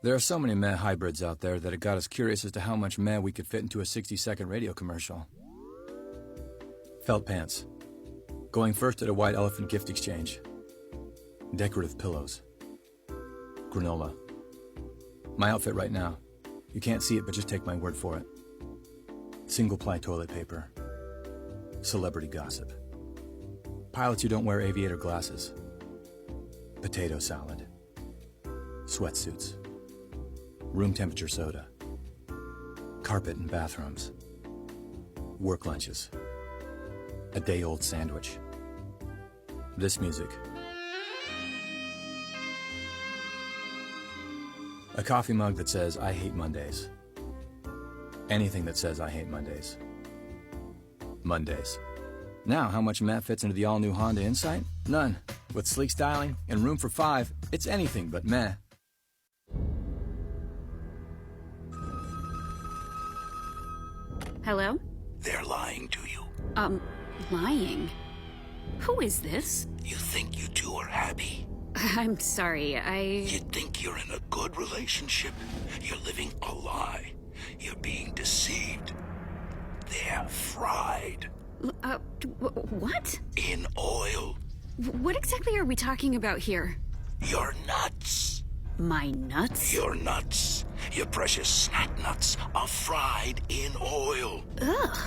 There are so many meh hybrids out there that it got us curious as to how much meh we could fit into a 60-second radio commercial. Felt pants. Going first at a White Elephant gift exchange. Decorative pillows. Granola. My outfit right now. You can't see it, but just take my word for it. Single-ply toilet paper. Celebrity gossip. Pilots who don't wear aviator glasses. Potato salad. Sweatsuits. Room temperature soda. Carpet in bathrooms. Work lunches. A day-old sandwich. This music. A coffee mug that says, I hate Mondays. Anything that says, I hate Mondays. Mondays. Now, how much meh fits into the all-new Honda Insight? None. With sleek styling and room for 5, it's anything but meh. Hello? They're lying to you. Lying? Who is this? You think you two are happy. I'm sorry, You think you're in a good relationship. You're living a lie. You're being deceived. They're fried. What? In oil. What exactly are we talking about here? Your nuts. My nuts? Your nuts. Your precious snack nuts are fried in oil. Ugh.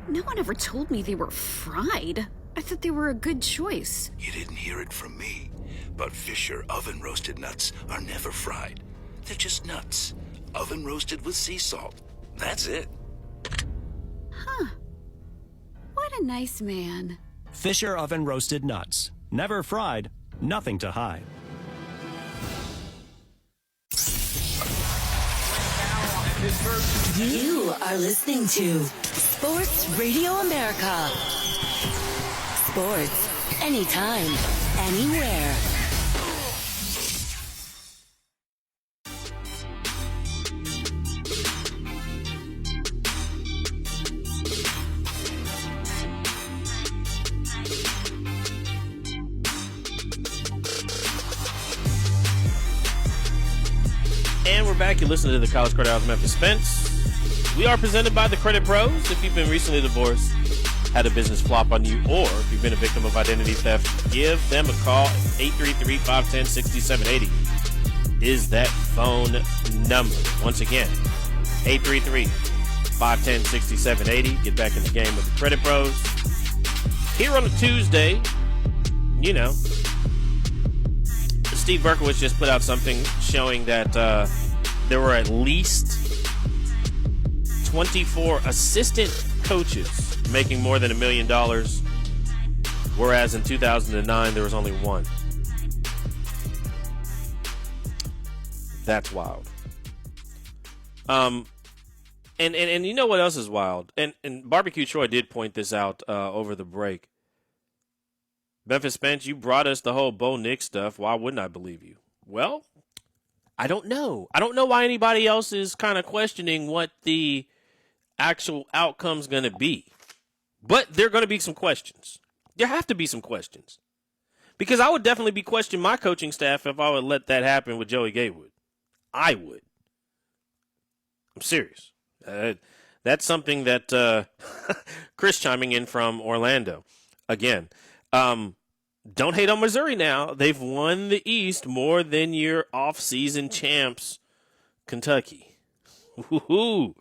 No one ever told me they were fried. I thought they were a good choice. You didn't hear it from me, but Fisher oven-roasted nuts are never fried. They're just nuts, oven-roasted with sea salt. That's it. Huh. What a nice man. Fisher oven roasted nuts. Never fried, nothing to hide. You are listening to Sports Radio America. Sports, anytime, anywhere. And we're back. You listen to the College Quarter Hour with Memphis Spence. We are presented by the Credit Pros. If you've been recently divorced, had a business flop on you, or if you've been a victim of identity theft, give them a call. 833-510-6780 is that phone number. Once again, 833-510-6780. Get back in the game with the Credit Pros. Here on a Tuesday, you know, Steve Berkowitz just put out something showing that there were at least 24 assistant coaches making more than $1 million, whereas in 2009 there was only one. That's wild. And you know what else is wild? And Barbecue Troy did point this out over the break. Memphis Spence, you brought us the whole Bo Nix stuff. Why wouldn't I believe you? Well, I don't know. I don't know why anybody else is kind of questioning what the actual outcome's going to be. But there are going to be some questions. There have to be some questions. Because I would definitely be questioning my coaching staff if I would let that happen with Joey Gatewood. I would. I'm serious. That's something that Chris chiming in from Orlando. Again, don't hate on Missouri now. They've won the East more than your off-season champs, Kentucky. Woo-hoo.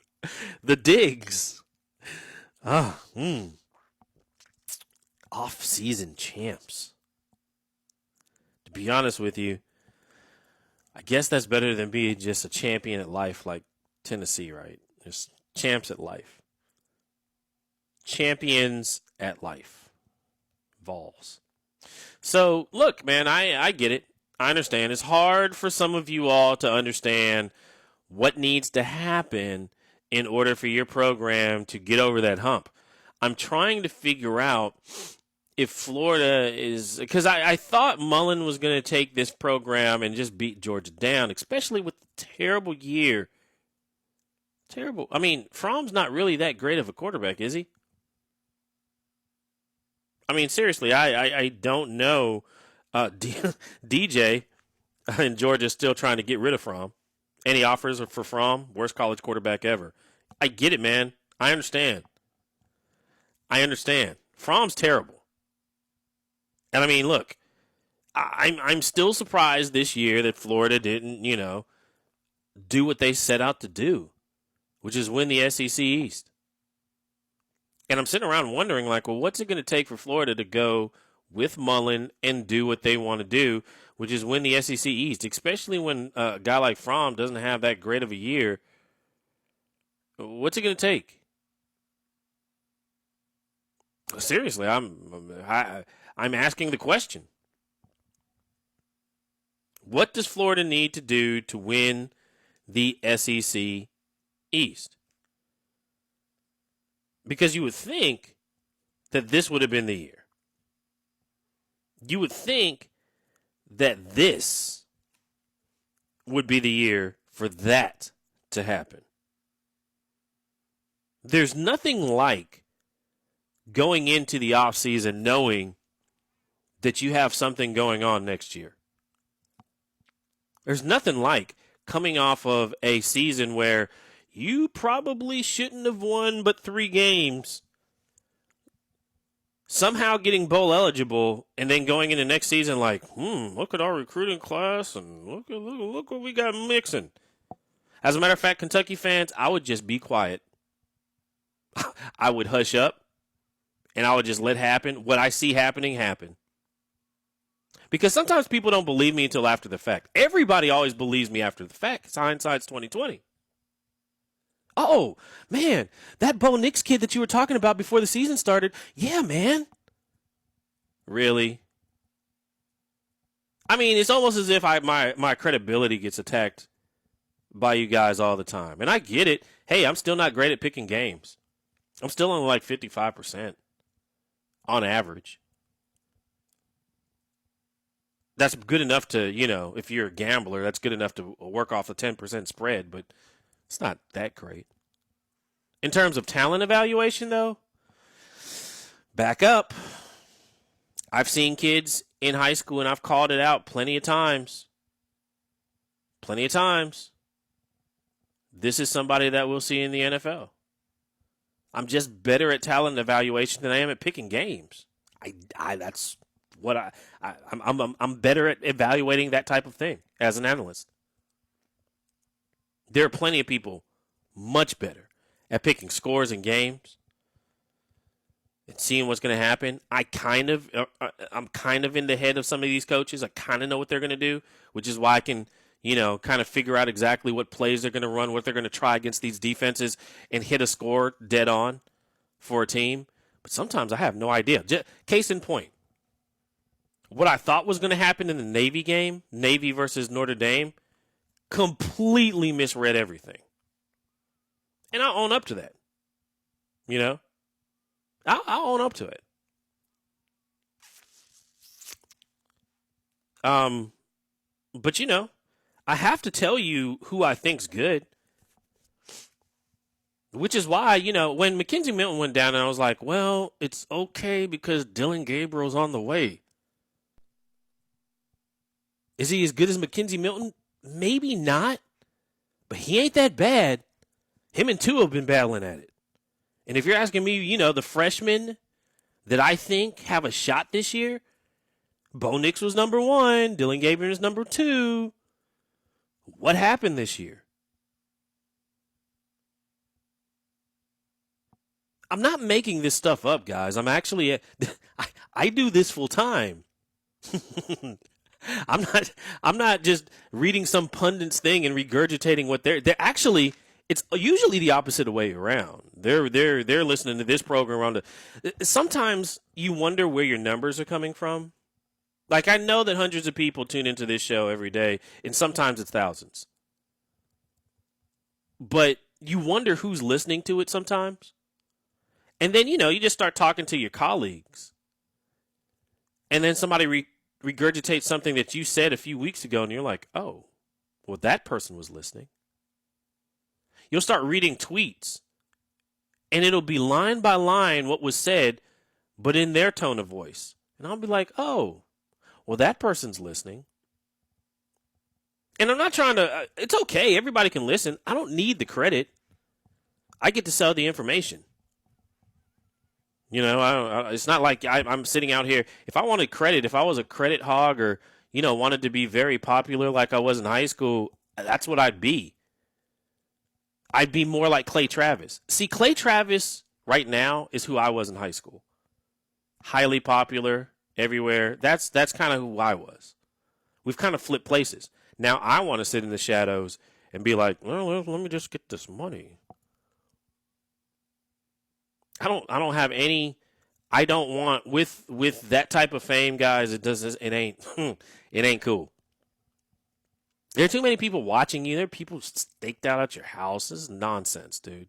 The Digs. Off-season champs. To be honest with you, I guess that's better than being just a champion at life like Tennessee, right? Just champs at life. Champions at life. Vols. So, look, man, I get it. I understand. It's hard for some of you all to understand what needs to happen in order for your program to get over that hump. I'm trying to figure out if Florida is – because I thought Mullen was going to take this program and just beat Georgia down, especially with the terrible year. Terrible. I mean, Fromm's not really that great of a quarterback, is he? I mean, seriously, I don't know. DJ in Georgia is still trying to get rid of Fromm. Any offers for Fromm? Worst college quarterback ever. I get it, man. I understand. Fromm's terrible. And I mean, look, I'm still surprised this year that Florida didn't, do what they set out to do, which is win the SEC East. And I'm sitting around wondering, like, well, what's it going to take for Florida to go with Mullen and do what they want to do, which is win the SEC East, especially when a guy like Fromm doesn't have that great of a year. What's it going to take? Seriously, I'm asking the question. What does Florida need to do to win the SEC East? Because you would think that this would have been the year. You would think that this would be the year for that to happen. There's nothing like going into the offseason knowing that you have something going on next year. There's nothing like coming off of a season where you probably shouldn't have won but 3 games, somehow getting bowl eligible, and then going into next season like, look at our recruiting class, and look what we got mixing. As a matter of fact, Kentucky fans, I would just be quiet. I would hush up, and I would just let what I see happening happen. Because sometimes people don't believe me until after the fact. Everybody always believes me after the fact. It's hindsight's 20/20. Oh, man, that Bo Nix kid that you were talking about before the season started, yeah, man. Really? I mean, it's almost as if my credibility gets attacked by you guys all the time. And I get it. Hey, I'm still not great at picking games. I'm still on like 55% on average. That's good enough to, if you're a gambler, that's good enough to work off a 10% spread, but it's not that great. In terms of talent evaluation, though, back up. I've seen kids in high school, and I've called it out plenty of times. This is somebody that we'll see in the NFL. I'm just better at talent evaluation than I am at picking games. That's what I'm better at evaluating that type of thing as an analyst. There are plenty of people much better at picking scores in games and seeing what's going to happen. I'm kind of in the head of some of these coaches. I kind of know what they're going to do, which is why I can, kind of figure out exactly what plays they're going to run, what they're going to try against these defenses, and hit a score dead on for a team. But sometimes I have no idea. Case in point, what I thought was going to happen in the Navy game, Navy versus Notre Dame, completely misread everything. And I'll own up to that. I'll own up to it. But I have to tell you who I think's good. Which is why, when Mackenzie Milton went down, and I was like, well, it's okay because Dylan Gabriel's on the way. Is he as good as Mackenzie Milton? Maybe not. But he ain't that bad. Him and Tua have been battling at it. And if you're asking me, the freshmen that I think have a shot this year, Bo Nix was number 1. Dylan Gabriel is number 2. What happened this year? I'm not making this stuff up, guys. I'm actually, I do this full time. I'm not just reading some pundit's thing and regurgitating what they're actually, it's usually the opposite way around. They're listening to this program sometimes you wonder where your numbers are coming from. Like, I know that hundreds of people tune into this show every day, and sometimes it's thousands. But you wonder who's listening to it sometimes. And then, you just start talking to your colleagues. And then somebody regurgitates something that you said a few weeks ago, and you're like, oh, well, that person was listening. You'll start reading tweets, and it'll be line by line what was said, but in their tone of voice. And I'll be like, oh, well, that person's listening. And I'm not trying to, it's okay. Everybody can listen. I don't need the credit. I get to sell the information. It's not like I'm sitting out here. If I wanted credit, if I was a credit hog or, wanted to be very popular like I was in high school, that's what I'd be. I'd be more like Clay Travis. See, Clay Travis right now is who I was in high school. Highly popular everywhere. That's kind of who I was. We've kind of flipped places. Now I want to sit in the shadows and be like, well, let me just get this money. I don't have any. I don't want with that type of fame, guys. It ain't cool. There are too many people watching you. There are people staked out at your house. This is nonsense, dude.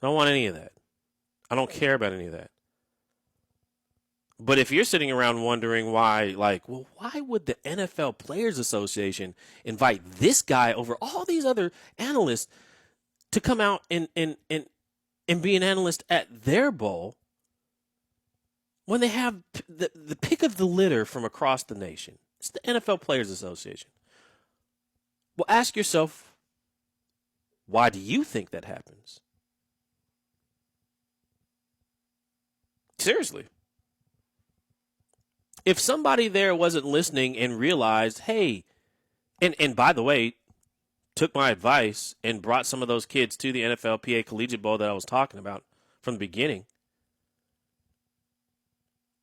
I don't want any of that. I don't care about any of that. But if you're sitting around wondering why, why would the NFL Players Association invite this guy over all these other analysts to come out and be an analyst at their bowl when they have the pick of the litter from across the nation? It's the NFL Players Association. Well, ask yourself, why do you think that happens? Seriously. If somebody there wasn't listening and realized, hey, and by the way, took my advice and brought some of those kids to the NFLPA Collegiate Bowl that I was talking about from the beginning,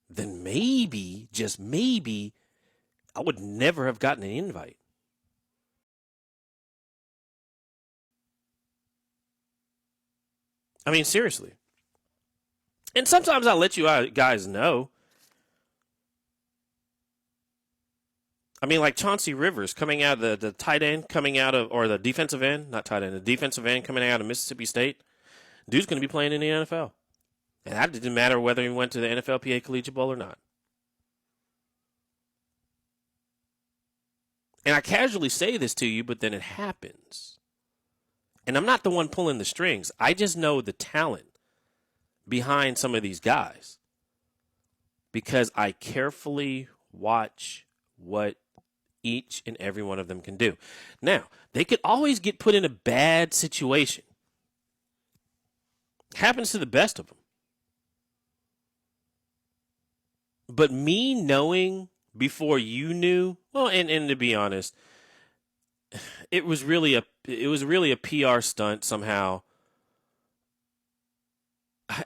then maybe, just maybe, I would never have gotten an invite. I mean, seriously. And sometimes I'll let you guys know. I mean, like Chauncey Rivers coming out of the tight end, or the defensive end, not tight end, the defensive end coming out of Mississippi State. Dude's going to be playing in the NFL. And that didn't matter whether he went to the NFLPA Collegiate Bowl or not. And I casually say this to you, but then it happens. And I'm not the one pulling the strings. I just know the talent behind some of these guys because I carefully watch what each and every one of them can do. Now, they could always get put in a bad situation. Happens to the best of them. But me knowing before you knew, well, and to be honest, it was really a PR stunt somehow.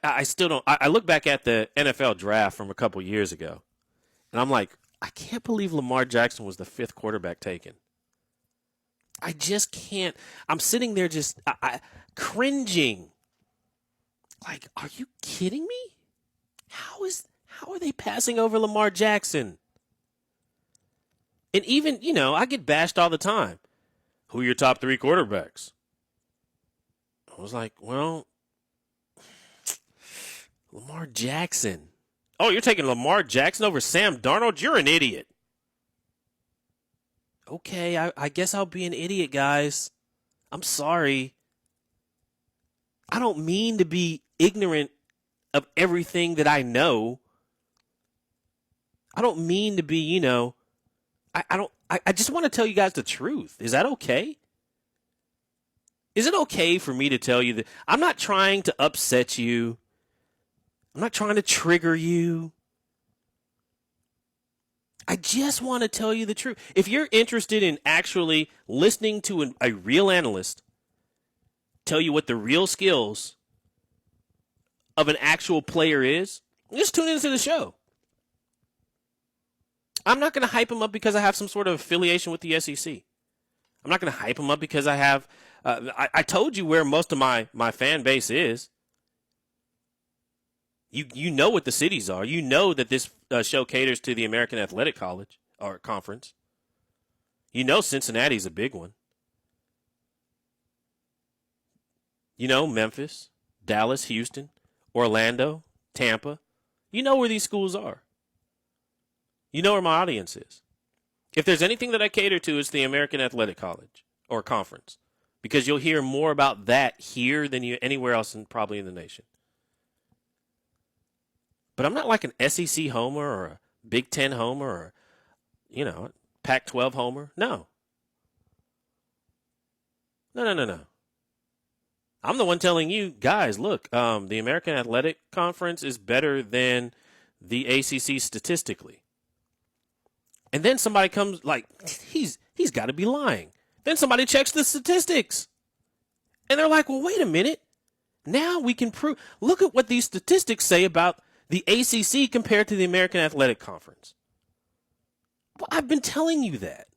I still don't. I look back at the NFL draft from a couple years ago, and I'm like, I can't believe Lamar Jackson was the 5th quarterback taken. I just can't. I'm sitting there just cringing. Like, are you kidding me? How are they passing over Lamar Jackson? And even, I get bashed all the time. Who are your top 3 quarterbacks? I was like, well, Lamar Jackson. Oh, you're taking Lamar Jackson over Sam Darnold? You're an idiot. Okay, I guess I'll be an idiot, guys. I'm sorry. I don't mean to be ignorant of everything that I know. I don't mean to be, I just want to tell you guys the truth. Is that okay? Is it okay for me to tell you that? I'm not trying to upset you. I'm not trying to trigger you. I just want to tell you the truth. If you're interested in actually listening to a real analyst tell you what the real skills of an actual player is, just tune into the show. I'm not going to hype him up because I have some sort of affiliation with the SEC. I'm not going to hype him up because I have I told you where most of my fan base is. You know what the cities are. You know that this show caters to the American Athletic College or Conference. You know Cincinnati's a big one. You know Memphis, Dallas, Houston, Orlando, Tampa. You know where these schools are. You know where my audience is. If there's anything that I cater to, it's the American Athletic College or Conference, because you'll hear more about that here than you anywhere else probably in the nation. But I'm not like an SEC homer or a Big Ten homer or, Pac-12 homer. No. No. I'm the one telling you, guys, look, the American Athletic Conference is better than the ACC statistically. And then somebody comes like, he's got to be lying. Then somebody checks the statistics. And they're like, well, wait a minute. Now we can prove. Look at what these statistics say about the ACC compared to the American Athletic Conference. Well, I've been telling you that.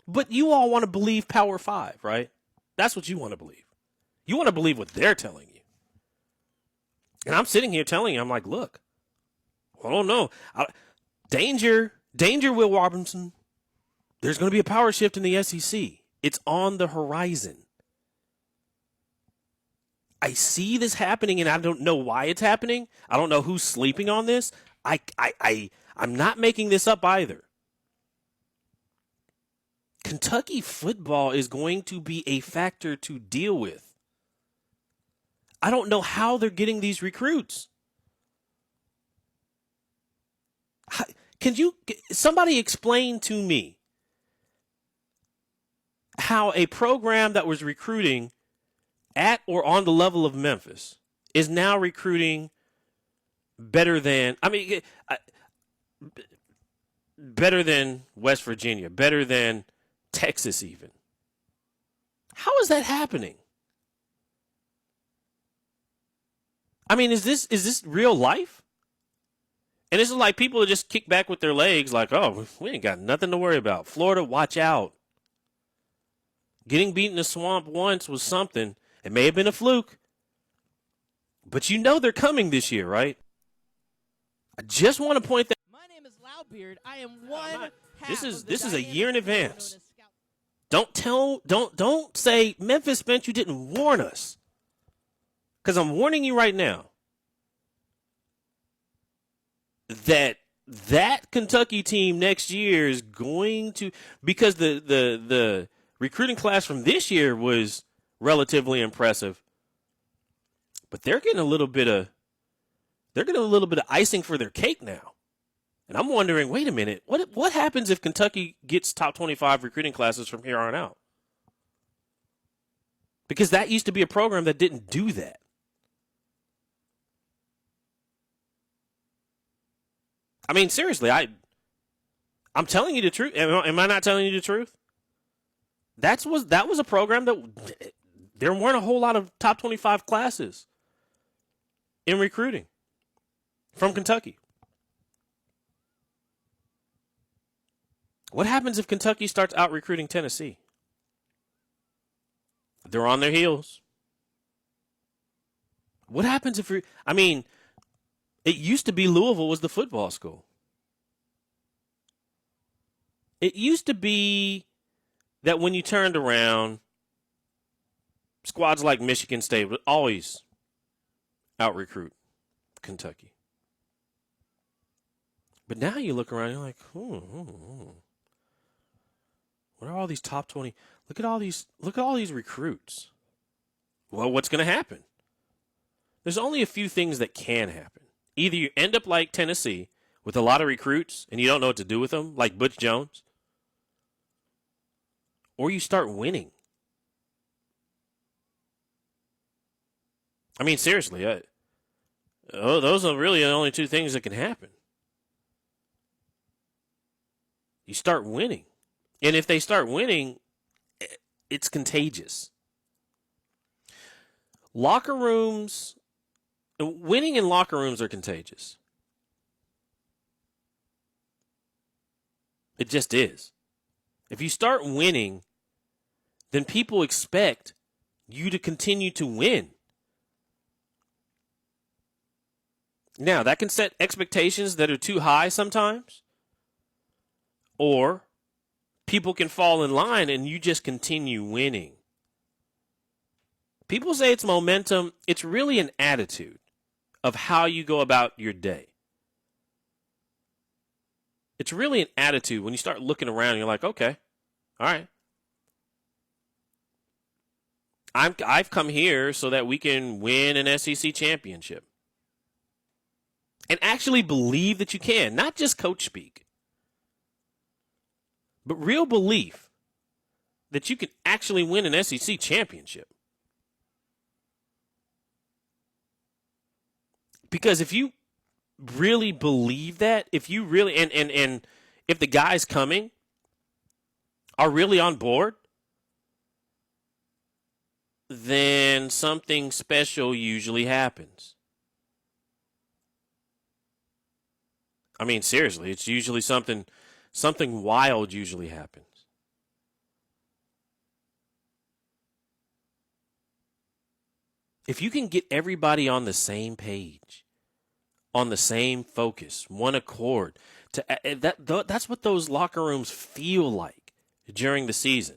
But you all want to believe Power 5, right? That's what you want to believe. You want to believe what they're telling you. And I'm sitting here telling you, I'm like, look, I don't know. Danger, Will Robinson. There's going to be a power shift in the SEC. It's on the horizon. I see this happening, and I don't know why it's happening. I don't know who's sleeping on this. I'm not making this up either. Kentucky football is going to be a factor to deal with. I don't know how they're getting these recruits. Somebody explain to me how a program that was recruiting at or on the level of Memphis is now recruiting better than West Virginia, better than Texas even. How is that happening? Is this real life? And this is like people that just kick back with their legs like, oh, we ain't got nothing to worry about. Florida, watch out. Getting beat in the swamp once was something. It may have been a fluke. But they're coming this year, right? I just want to point that. My name is Loudbeard. I am one. This is a year in advance. Don't say, Memphis Spence, you didn't warn us. Because I'm warning you right now that Kentucky team next year is going to, because the recruiting class from this year was relatively impressive, but they're getting a little bit of icing for their cake now. And I'm wondering, wait a minute, what happens if Kentucky gets top 25 recruiting classes from here on out? Because that used to be a program that didn't do that. Seriously, I'm telling you the truth. Am I not telling you the truth? That was a program that there weren't a whole lot of top 25 classes in recruiting from Kentucky. What happens if Kentucky starts out recruiting Tennessee? They're on their heels. What happens if it used to be Louisville was the football school. It used to be that when you turned around, squads like Michigan State would always out-recruit Kentucky. But now you look around, you're like, What are all these top 20? Look at all these recruits. Well, what's going to happen? There's only a few things that can happen. Either you end up like Tennessee with a lot of recruits and you don't know what to do with them, like Butch Jones, or you start winning. I mean, seriously, those are really the only two things that can happen. You start winning. And if they start winning, it's contagious. Winning in locker rooms are contagious. It just is. If you start winning, then people expect you to continue to win. Now, that can set expectations that are too high sometimes. Or people can fall in line and you just continue winning. People say it's momentum. It's really an attitude of how you go about your day. It's really an attitude when you start looking around and you're like, okay, all right. I've come here so that we can win an SEC championship. And actually believe that you can, not just coach speak, but real belief that you can actually win an SEC championship. Because if you really believe that, if you really, and if the guys coming are really on board, then something special usually happens. I mean, seriously, it's usually something wild usually happens. If you can get everybody on the same page, on the same focus, one accord, that's what those locker rooms feel like during the season.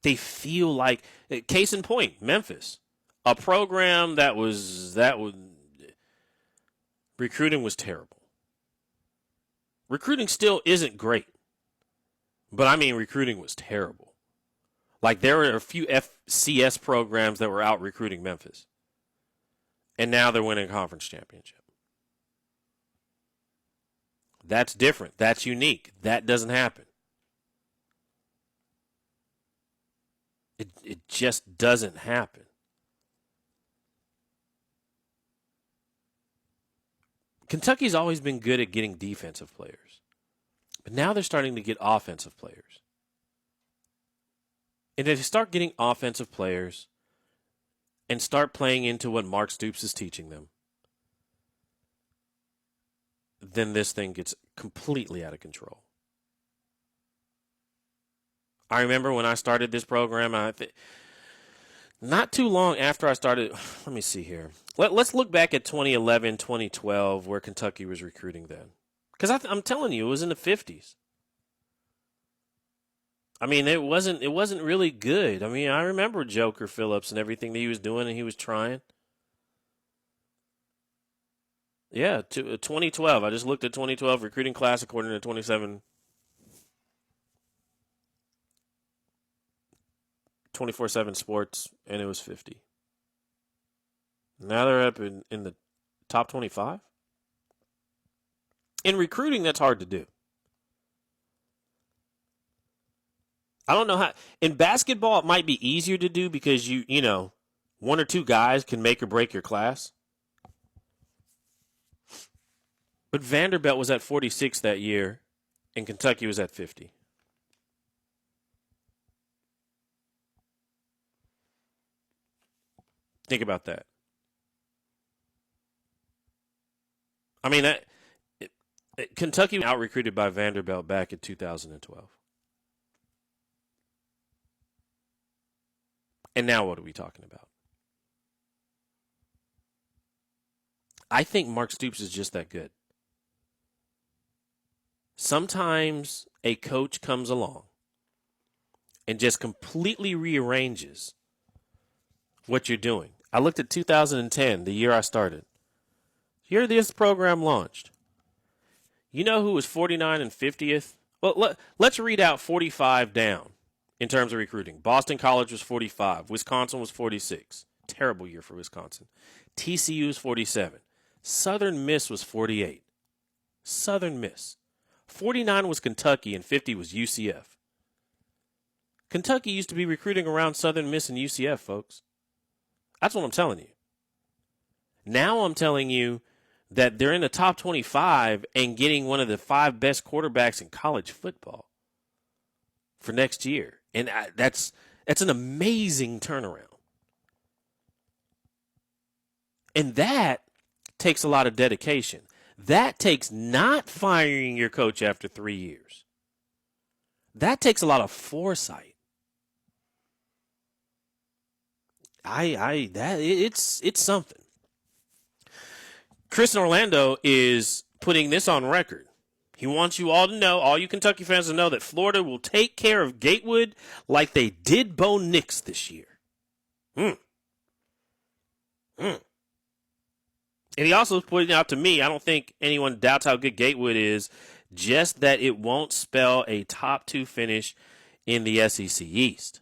They feel like, case in point, Memphis, a program that was recruiting was terrible. Recruiting still isn't great, but I mean recruiting was terrible. Like there were a few FCS programs that were out recruiting Memphis, and now they're winning a conference championship. That's different. That's unique. That doesn't happen. It just doesn't happen. Kentucky's always been good at getting defensive players, but now they're starting to get offensive players. And if you start getting offensive players and start playing into what Mark Stoops is teaching them, then this thing gets completely out of control. I remember when I started this program, not too long after I started, let me see here. Let's look back at 2011, 2012, where Kentucky was recruiting then. Because I'm telling you, it was in the 50s. I mean, it wasn't really good. I mean, I remember Joker Phillips and everything that he was doing and he was trying. Yeah, 2012. I just looked at 2012 recruiting class according to 24/7 Sports, and it was 50. Now they're up in the top 25. In recruiting, that's hard to do. I don't know how. In basketball, it might be easier to do because you know, one or two guys can make or break your class. But Vanderbilt was at 46 that year, and Kentucky was at 50. Think about that. I mean, Kentucky was out-recruited by Vanderbilt back in 2012. And now what are we talking about? I think Mark Stoops is just that good. Sometimes a coach comes along and just completely rearranges what you're doing. I looked at 2010, the year I started. Year this program launched. You know who was 49 and 50th Well, let's read out 45 down in terms of recruiting. Boston College was 45. Wisconsin was 46. Terrible year for Wisconsin. TCU was 47. Southern Miss was 48. Southern Miss. 49 was Kentucky, and 50 was UCF. Kentucky used to be recruiting around Southern Miss and UCF, folks. That's what I'm telling you. Now I'm telling you that they're in the top 25 and getting one of the 5 best quarterbacks in college football for next year. And that's an amazing turnaround. And that takes a lot of dedication. That takes not firing your coach after 3 years. That takes a lot of foresight. It's something. Chris in Orlando is putting this on record. He wants you all to know, all you Kentucky fans to know, that Florida will take care of Gatewood like they did Bo Nix this year. And he also pointed out to me, I don't think anyone doubts how good Gatewood is, just that it won't spell a top 2 finish in the SEC East.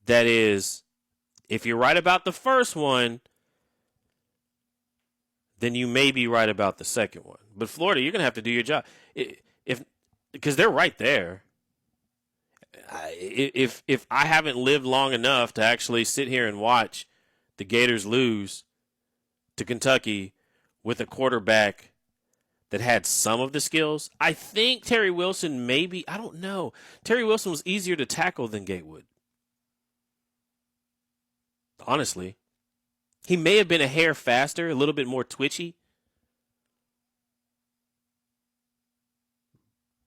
That is, if you're right about the first one, then you may be right about the second one. But Florida, you're going to have to do your job. Because they're right there. If I haven't lived long enough to actually sit here and watch the Gators lose to Kentucky with a quarterback that had some of the skills, I think Terry Wilson maybe, I don't know. Terry Wilson was easier to tackle than Gatewood. Honestly, he may have been a hair faster, a little bit more twitchy,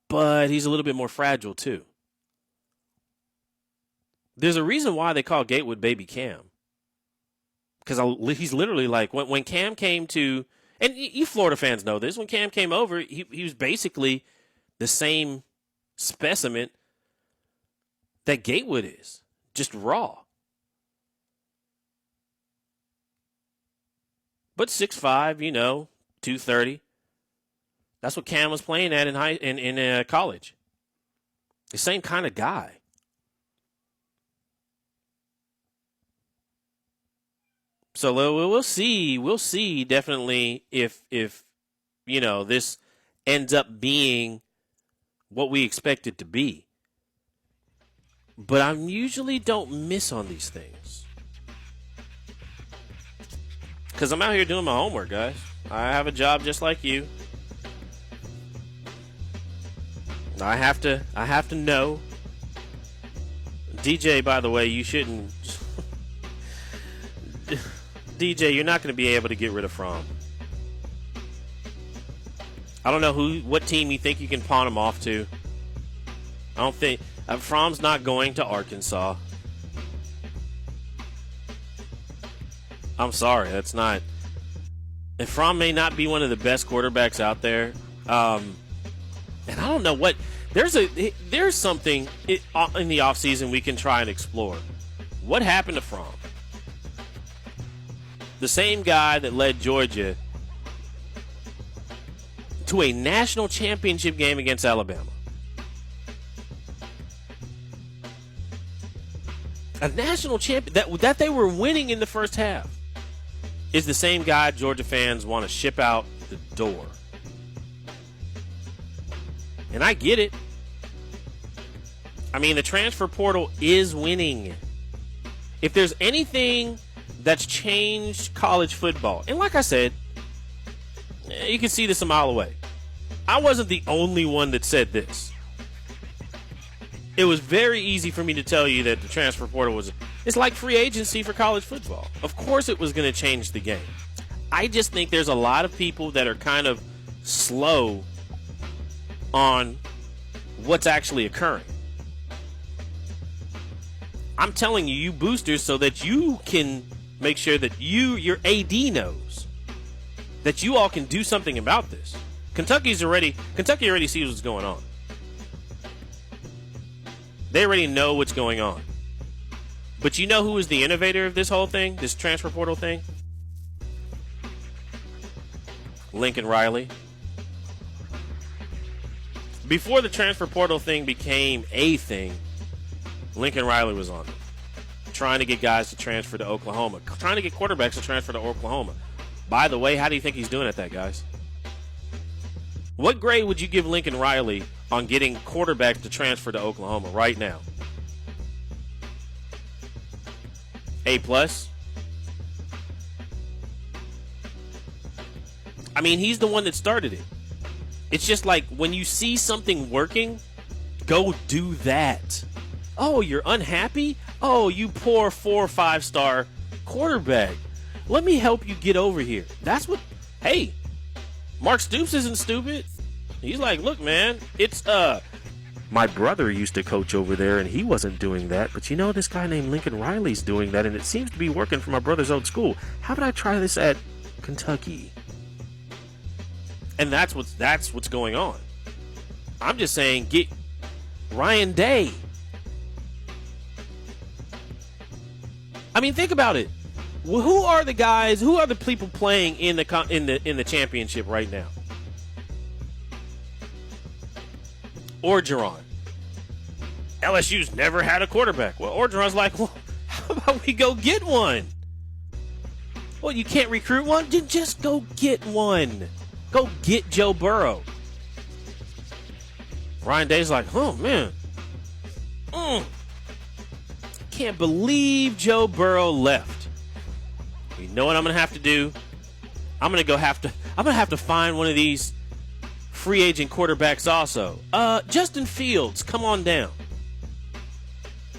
but he's a little bit more fragile too. There's a reason why they call Gatewood Baby Cam, because he's literally like when Cam came to, and you Florida fans know this, when Cam came over, he was basically the same specimen that Gatewood is, just raw. But 6'5", 230. That's what Cam was playing at in college. The same kind of guy. So we'll see. We'll see definitely if this ends up being what we expect it to be. But I usually don't miss on these things. Because I'm out here doing my homework, guys. I have a job just like you. I have to know. DJ, by the way, you shouldn't. DJ, you're not going to be able to get rid of Fromm. I don't know what team you think you can pawn him off to. I don't think Fromm's not going to Arkansas. I'm sorry, that's not. And Fromm may not be one of the best quarterbacks out there. And I don't know what. There's something in the offseason we can try and explore. What happened to Fromm? The same guy that led Georgia to a national championship game against Alabama. A national champion that they were winning in the first half is the same guy Georgia fans want to ship out the door. And I get it. I mean, the transfer portal is winning. If there's anything that's changed college football, and like I said, you can see this a mile away. I wasn't the only one that said this. It was very easy for me to tell you that the transfer portal it's like free agency for college football. Of course it was going to change the game. I just think there's a lot of people that are kind of slow on what's actually occurring. I'm telling you boosters, so that you can make sure that your AD knows that you all can do something about this. Kentucky already sees what's going on. They already know what's going on. But you know who is the innovator of this whole thing, this transfer portal thing? Lincoln Riley. Before the transfer portal thing became a thing, Lincoln Riley was on it, trying to get guys to transfer to Oklahoma, trying to get quarterbacks to transfer to Oklahoma. By the way, how do you think he's doing at that, guys? What grade would you give Lincoln Riley on getting quarterbacks to transfer to Oklahoma right now? A+? I mean, he's the one that started it. It's just like when you see something working, go do that. Oh, you're unhappy? Oh, you poor 4 or 5-star quarterback. Let me help you get over here. That's what, hey, Mark Stoops isn't stupid. He's like, look, man, it's, my brother used to coach over there and he wasn't doing that. But you know, this guy named Lincoln Riley's doing that and it seems to be working for my brother's old school. How about I try this at Kentucky? And that's what's going on. I'm just saying, get Ryan Day. I mean, think about it. Well, who are the guys? Who are the people playing in the championship right now? Orgeron. LSU's never had a quarterback. Well, Orgeron's like, well, how about we go get one? Well, you can't recruit one? Then just go get one. Go get Joe Burrow. Ryan Day's like, oh, man. Can't believe Joe Burrow left. You know what I'm going to have to do? I'm going to have to find one of these free agent quarterbacks also. Justin Fields, come on down.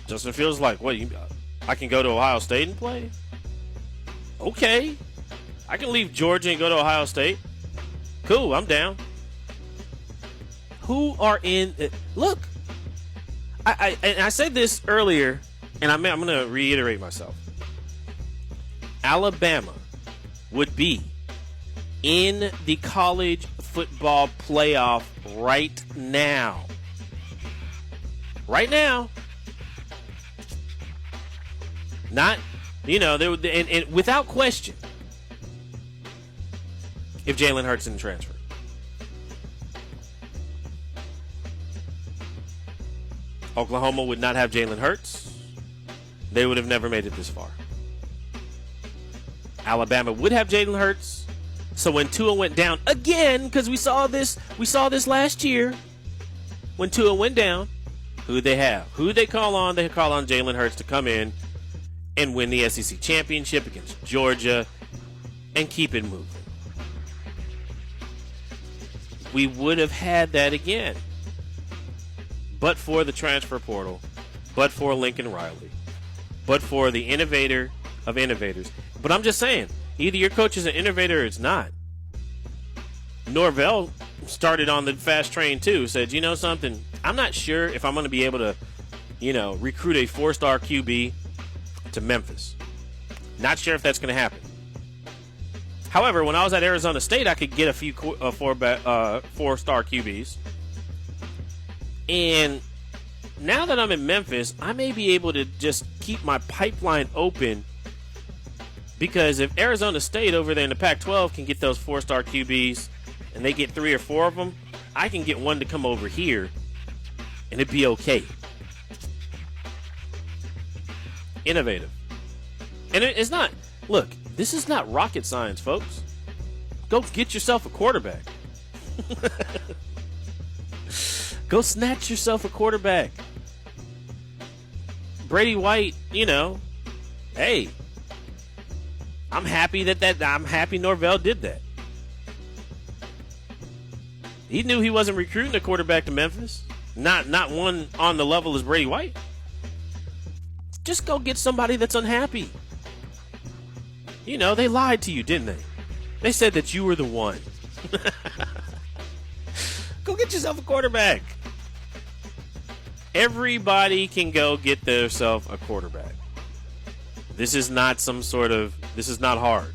Justin Fields is like, what, I can go to Ohio State and play? Okay. I can leave Georgia and go to Ohio State. Cool, I'm down. Who are in... Look, I said this earlier, and I'm going to reiterate myself. Alabama would be in the college football playoff right now. Right now. Not, and without question, if Jalen Hurts didn't transfer. Oklahoma would not have Jalen Hurts. They would have never made it this far. Alabama would have Jalen Hurts. So when Tua went down again, because we saw this last year, when Tua went down, who'd they have? Who'd they call on? They call on Jalen Hurts to come in and win the SEC championship against Georgia and keep it moving. We would have had that again. But for the transfer portal, but for Lincoln Riley, but for the innovator of innovators. But I'm just saying, either your coach is an innovator or it's not. Norvell started on the fast train too, said, you know something, I'm not sure if I'm going to be able to, recruit a 4-star QB to Memphis. Not sure if that's going to happen. However, when I was at Arizona State, I could get a few 4-star QBs. And now that I'm in Memphis, I may be able to just keep my pipeline open, because if Arizona State over there in the Pac-12 can get those 4-star QBs and they get 3 or 4 of them, I can get one to come over here and it'd be okay. Innovative. And it's not, look, this is not rocket science, folks. Go get yourself a quarterback. Go snatch yourself a quarterback. Brady White, hey, I'm happy I'm happy Norvell did that. He knew he wasn't recruiting a quarterback to Memphis. Not one on the level as Brady White. Just go get somebody that's unhappy. They lied to you, didn't they? They said that you were the one. Go get yourself a quarterback. Everybody can go get themselves a quarterback. This is not this is not hard.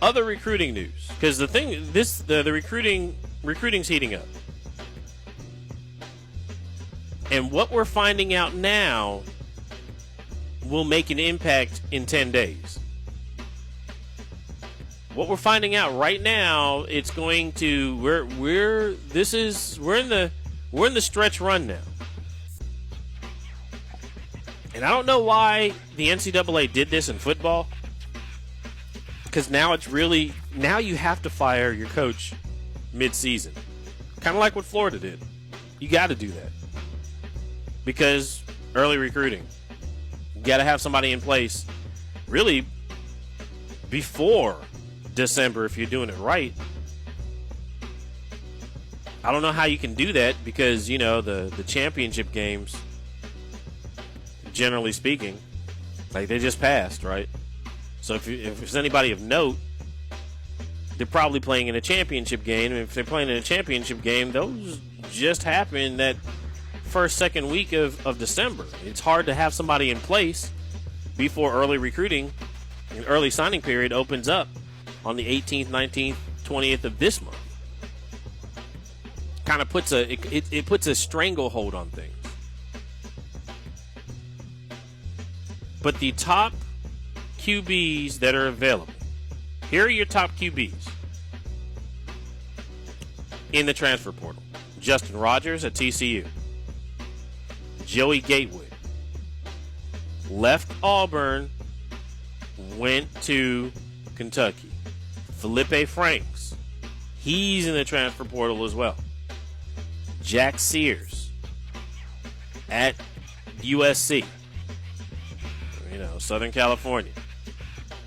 Other recruiting news, because the recruiting's heating up. And what we're finding out now will make an impact in 10 days. what we're finding out right now, it's going to we're in the stretch run now. And I don't know why the NCAA did this in football, because now you have to fire your coach mid-season, kind of like what Florida did. You got to do that because early recruiting. You got to have somebody in place really before December if you're doing it right. I don't know how you can do that because, the championship games, generally speaking, like they just passed, right? So if there's anybody of note, they're probably playing in a championship game. And if they're playing in a championship game, those just happen that first, second week of December. It's hard to have somebody in place before early recruiting and early signing period opens up on the 18th, 19th, 20th of this month. Kind of puts it puts a stranglehold on things. But the top QBs that are available, here are your top QBs in the transfer portal. Justin Rogers at TCU. Joey Gatewood left Auburn, went to Kentucky. Felipe Franks, he's in the transfer portal as well. Jack Sears at USC, Southern California.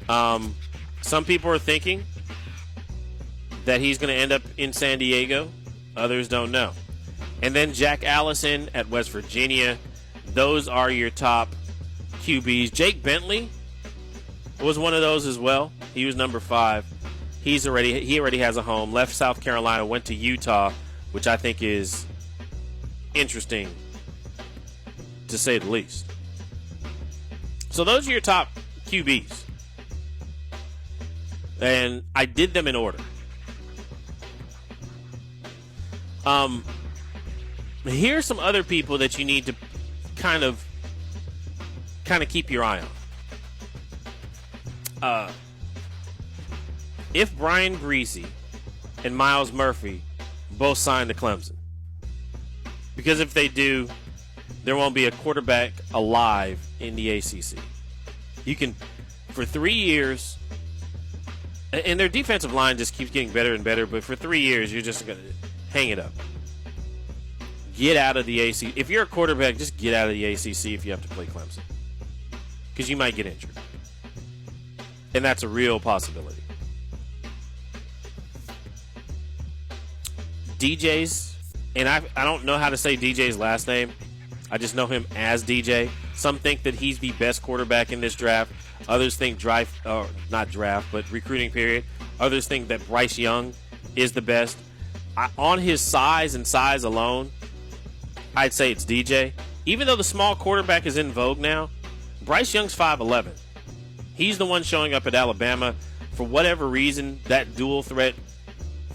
Some people are thinking that he's going to end up in San Diego. Others don't know. And then Jack Allison at West Virginia. Those are your top QBs. Jake Bentley was one of those as well. He was number 5. He already has a home. Left South Carolina, went to Utah, which I think is interesting to say the least. So those are your top QBs. And I did them in order. Here's some other people that you need to kind of keep your eye on. If Brian Griese and Miles Murphy both sign to Clemson. Because if they do, there won't be a quarterback alive in the ACC. You can, for 3 years, and their defensive line just keeps getting better and better, but for 3 years, you're just going to hang it up. Get out of the ACC. If you're a quarterback, just get out of the ACC if you have to play Clemson. Because you might get injured. And that's a real possibility. DJ's, and I don't know how to say DJ's last name. I just know him as DJ. Some think that he's the best quarterback in this draft. Others think recruiting period. Others think that Bryce Young is the best. On his size and size alone, I'd say it's DJ. Even though the small quarterback is in vogue now, Bryce Young's 5'11". He's the one showing up at Alabama. For whatever reason, that dual threat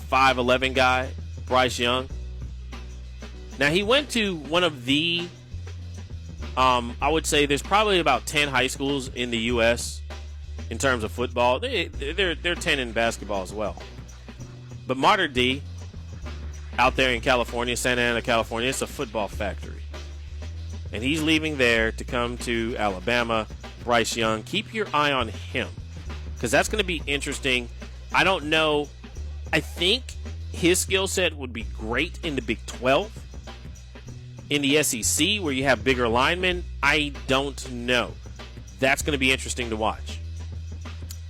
5'11" guy, Bryce Young. Now, he went to one of the, I would say there's probably about 10 high schools in the U.S. in terms of football. They're 10 in basketball as well. But Mater D, out there in California, Santa Ana, California, it's a football factory. And he's leaving there to come to Alabama. Bryce Young, keep your eye on him because that's going to be interesting. I don't know. I think his skill set would be great in the Big 12. In the SEC, where you have bigger linemen, I don't know. That's going to be interesting to watch.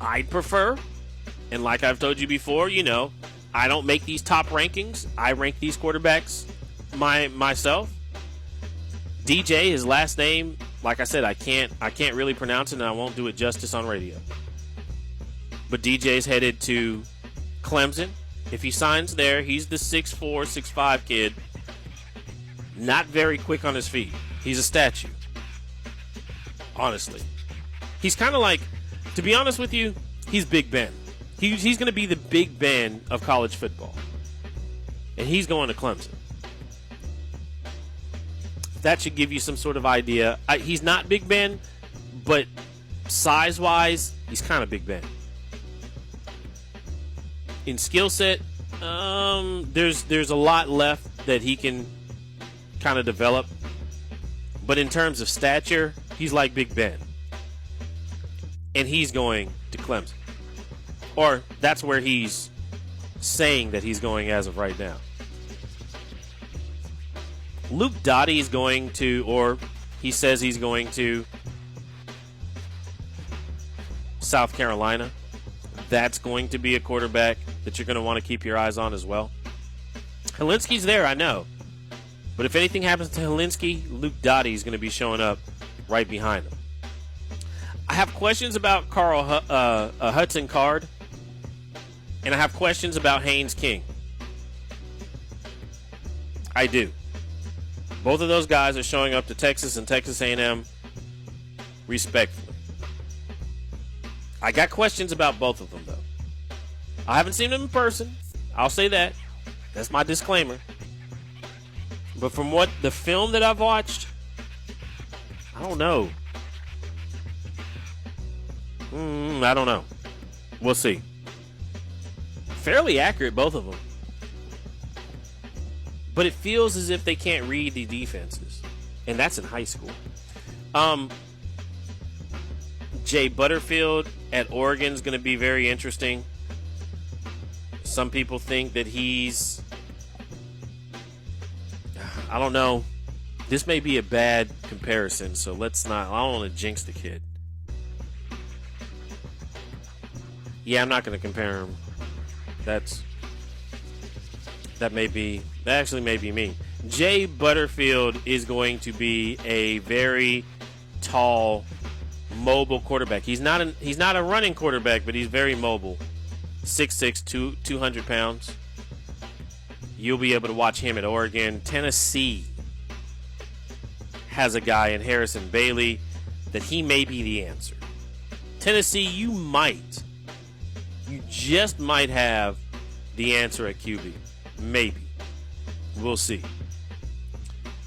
I'd prefer, and like I've told you before, I don't make these top rankings. I rank these quarterbacks myself. DJ, his last name, like I said, I can't really pronounce it, and I won't do it justice on radio. But DJ's headed to Clemson. If he signs there, he's the 6'4", 6'5" kid. Not very quick on his feet. He's a statue. Honestly. He's kind of like, to be honest with you, he's Big Ben. He's going to be the Big Ben of college football. And he's going to Clemson. That should give you some sort of idea. He's not Big Ben, but size-wise, he's kind of Big Ben. in skill set, there's a lot left that he can kind of develop. But in terms of stature, he's like Big Ben. And he's going to Clemson. Or that's where he's saying that he's going as of right now. Luke Doty is going to, or he says he's going to South Carolina. That's going to be a quarterback that you're going to want to keep your eyes on as well. Helinski's there, I know. But if anything happens to Helinski, Luke Doty is going to be showing up right behind him. I have questions about Hudson Card, and I have questions about Haynes King. I do. Both of those guys are showing up to Texas and Texas A&M respectfully. I got questions about both of them, though. I haven't seen them in person. I'll say that. That's my disclaimer. But from what the film that I've watched, I don't know. I don't know. We'll see. Fairly accurate, both of them. But it feels as if they can't read the defenses. And that's in high school. Jay Butterfield at Oregon is going to be very interesting. Some people think that he's... I don't know. This may be a bad comparison, so let's not... I don't want to jinx the kid. Yeah, I'm not going to compare him. That actually may be me. Jay Butterfield is going to be a very tall, mobile quarterback. He's not a running quarterback, but he's very mobile. 6'6", 200 pounds. You'll be able to watch him at Oregon. Tennessee has a guy in Harrison Bailey that he may be the answer. Tennessee, you just might have the answer at QB. Maybe. We'll see.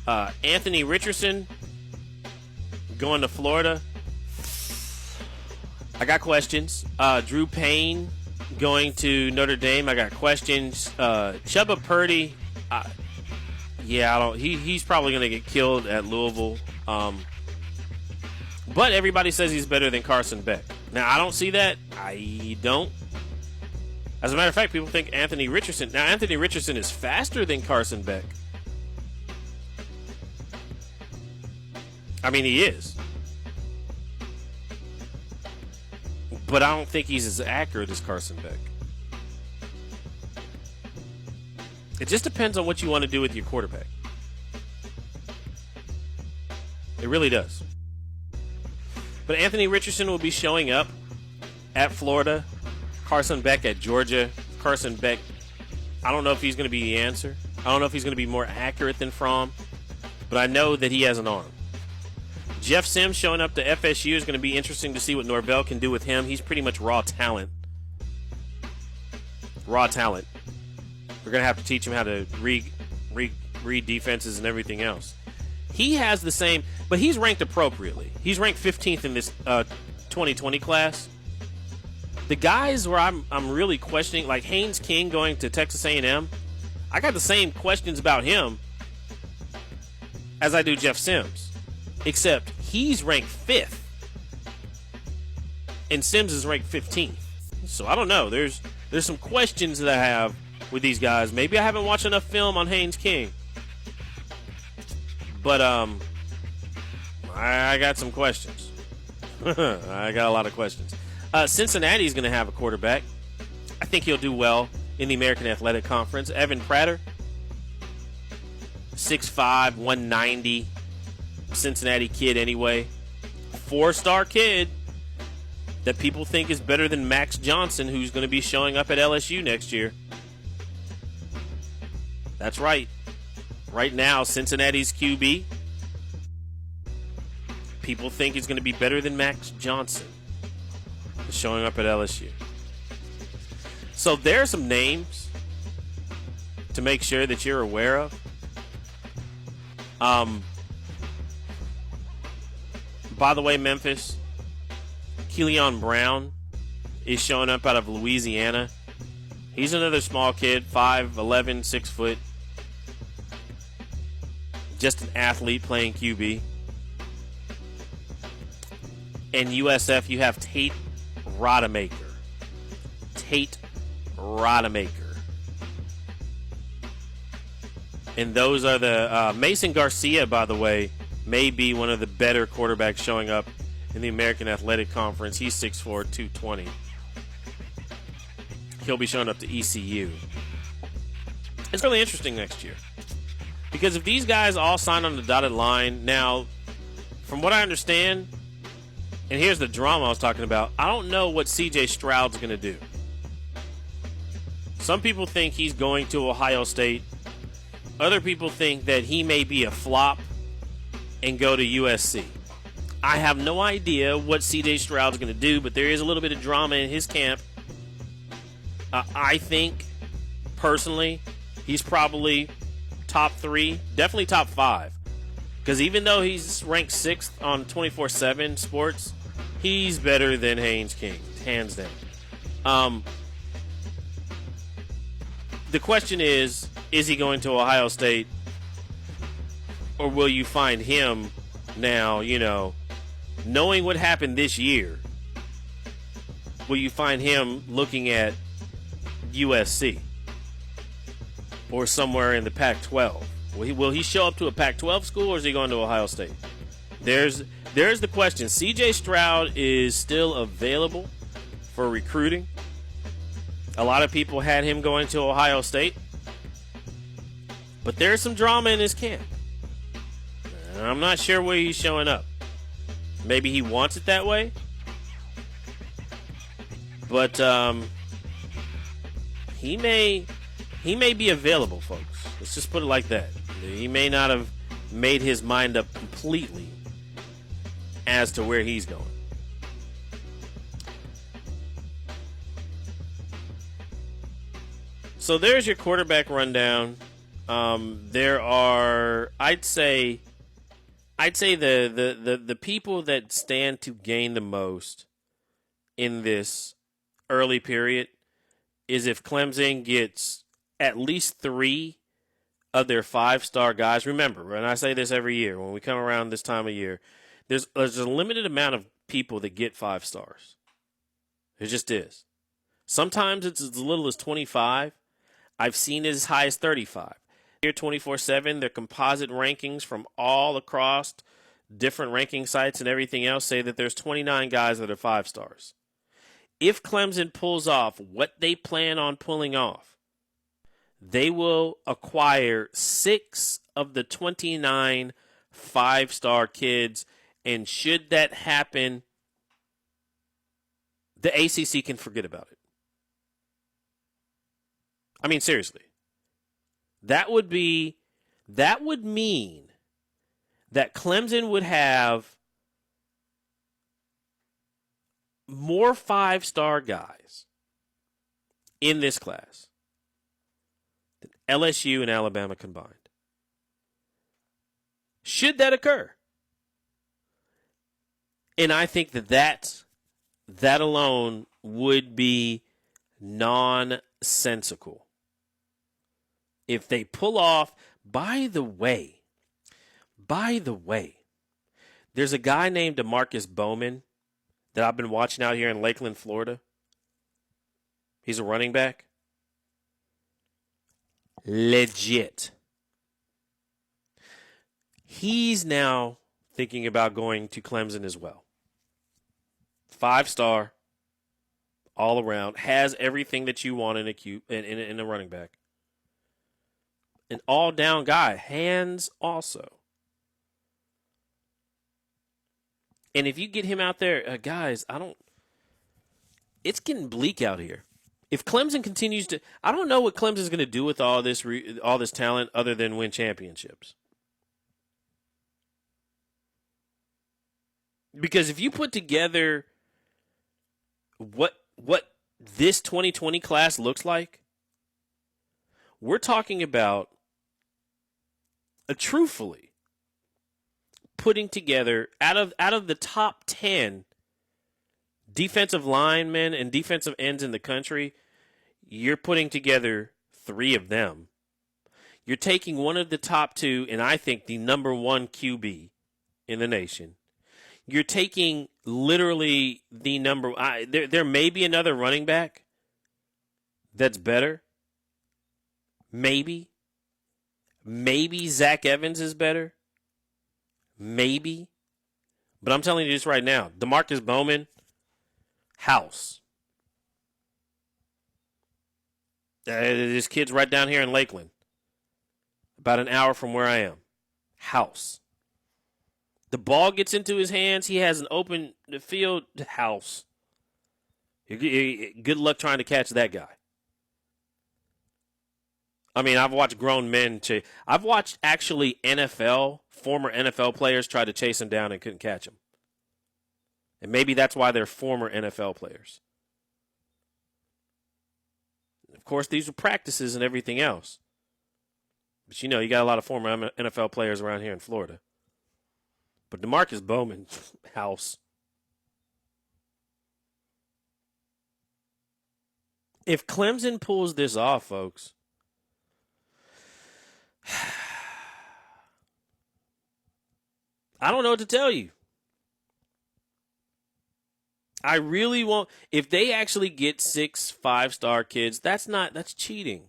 Anthony Richardson going to Florida. I got questions. Drew Payne going to Notre Dame. I got questions. Chubba Purdy. He's probably going to get killed at Louisville. But everybody says he's better than Carson Beck. Now, I don't see that. I don't. As a matter of fact, people think Anthony Richardson. Now, Anthony Richardson is faster than Carson Beck. I mean, he is. But I don't think he's as accurate as Carson Beck. It just depends on what you want to do with your quarterback. It really does. But Anthony Richardson will be showing up at Florida. Carson Beck at Georgia. Carson Beck, I don't know if he's going to be the answer. I don't know if he's going to be more accurate than Fromm. But I know that he has an arm. Jeff Sims showing up to FSU is going to be interesting to see what Norvell can do with him. He's pretty much raw talent. Raw talent. We're going to have to teach him how to read defenses and everything else. He has the same, but he's ranked appropriately. He's ranked 15th in this 2020 class. The guys where I'm really questioning, like Haynes King going to Texas A&M, I got the same questions about him as I do Jeff Sims. Except he's ranked 5th. And Sims is ranked 15th. So I don't know. There's some questions that I have with these guys. Maybe I haven't watched enough film on Haynes King. But I got some questions. I got a lot of questions. Cincinnati's going to have a quarterback. I think he'll do well in the American Athletic Conference. Evan Prater, 6'5", 190. Cincinnati kid anyway. 4-star kid that people think is better than Max Johnson, who's going to be showing up at LSU next year. That's right. Right now, Cincinnati's QB, people think is going to be better than Max Johnson, showing up at LSU. So there are some names to make sure that you're aware of. By the way, Memphis, Keelan Brown is showing up out of Louisiana. He's another small kid, 5'11", 6 foot. Just an athlete playing QB. And USF, you have Tate Rodemaker. Tate Rodemaker. And those are the Mason Garcia, by the way, may be one of the better quarterbacks showing up in the American Athletic Conference. He's 6'4", 220. He'll be showing up to ECU. It's really interesting next year. Because if these guys all sign on the dotted line, now, from what I understand, and here's the drama I was talking about, I don't know what C.J. Stroud's going to do. Some people think he's going to Ohio State. Other people think that he may be a flop and go to USC. I have no idea what C.J. Stroud's going to do, but there is a little bit of drama in his camp. I think, personally, he's probably top 3, definitely top 5. Because even though he's ranked 6th on 24/7 Sports, he's better than Haynes King, hands down. The question is he going to Ohio State? Or will you find him now, knowing what happened this year, will you find him looking at USC or somewhere in the Pac-12? Will he show up to a Pac-12 school, or is he going to Ohio State? There's the question. C.J. Stroud is still available for recruiting. A lot of people had him going to Ohio State, but there's some drama in his camp. I'm not sure where he's showing up. Maybe he wants it that way, but he may be available, folks. Let's just put it like that. He may not have made his mind up completely as to where he's going. So there's your quarterback rundown. There are, I'd say the people that stand to gain the most in this early period is if Clemson gets at least 3 of their 5-star guys. Remember, and I say this every year when we come around this time of year, there's a limited amount of people that get 5 stars. It just is. Sometimes it's as little as 25. I've seen it as high as 35. Here 24/7, their composite rankings from all across different ranking sites and everything else say that there's 29 guys that are 5 stars. If Clemson pulls off what they plan on pulling off, they will acquire 6 of the 29 5-star kids. And should that happen, the ACC can forget about it. I mean, seriously. That would mean that Clemson would have more 5-star guys in this class than LSU and Alabama combined. Should that occur? And I think that alone would be nonsensical. If they pull off, by the way, there's a guy named DeMarcus Bowman that I've been watching out here in Lakeland, Florida. He's a running back. Legit. He's now thinking about going to Clemson as well. 5-star, all around, has everything that you want in a running back. An all-down guy, hands also. And if you get him out there, guys, it's getting bleak out here. If Clemson continues to, I don't know what Clemson's going to do with all this talent other than win championships. Because if you put together what this 2020 class looks like, we're talking about truthfully putting together out of the top 10 defensive linemen and defensive ends in the country, you're putting together 3 of them. You're taking one of the top 2, and I think the number 1 QB in the nation. You're taking literally the number. There may be another running back that's better. Maybe Zach Evans is better. Maybe. But I'm telling you this right now. DeMarcus Bowman, house. This kid's right down here in Lakeland. About an hour from where I am. House. The ball gets into his hands. He has an open field. House. Good luck trying to catch that guy. I mean, I've watched grown men chase. I've watched actually former NFL players try to chase him down and couldn't catch him. And maybe that's why they're former NFL players. Of course, these are practices and everything else. But, you got a lot of former NFL players around here in Florida. But DeMarcus Bowman, house. If Clemson pulls this off, folks, I don't know what to tell you. I really won't. If they actually get 6 5-star kids, that's cheating.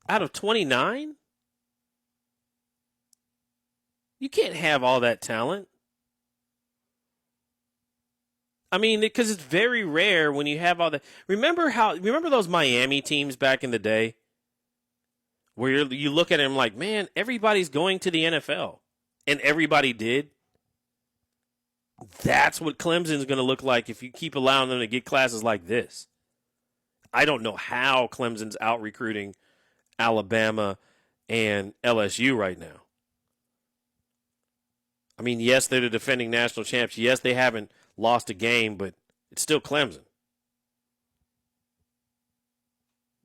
Out of 29? You can't have all that talent. I mean, because it's very rare when you have all that. Remember those Miami teams back in the day where you look at them like, man, everybody's going to the NFL. And everybody did. That's what Clemson's going to look like if you keep allowing them to get classes like this. I don't know how Clemson's out recruiting Alabama and LSU right now. I mean, yes, they're the defending national champs. Yes, they haven't lost a game, but it's still Clemson.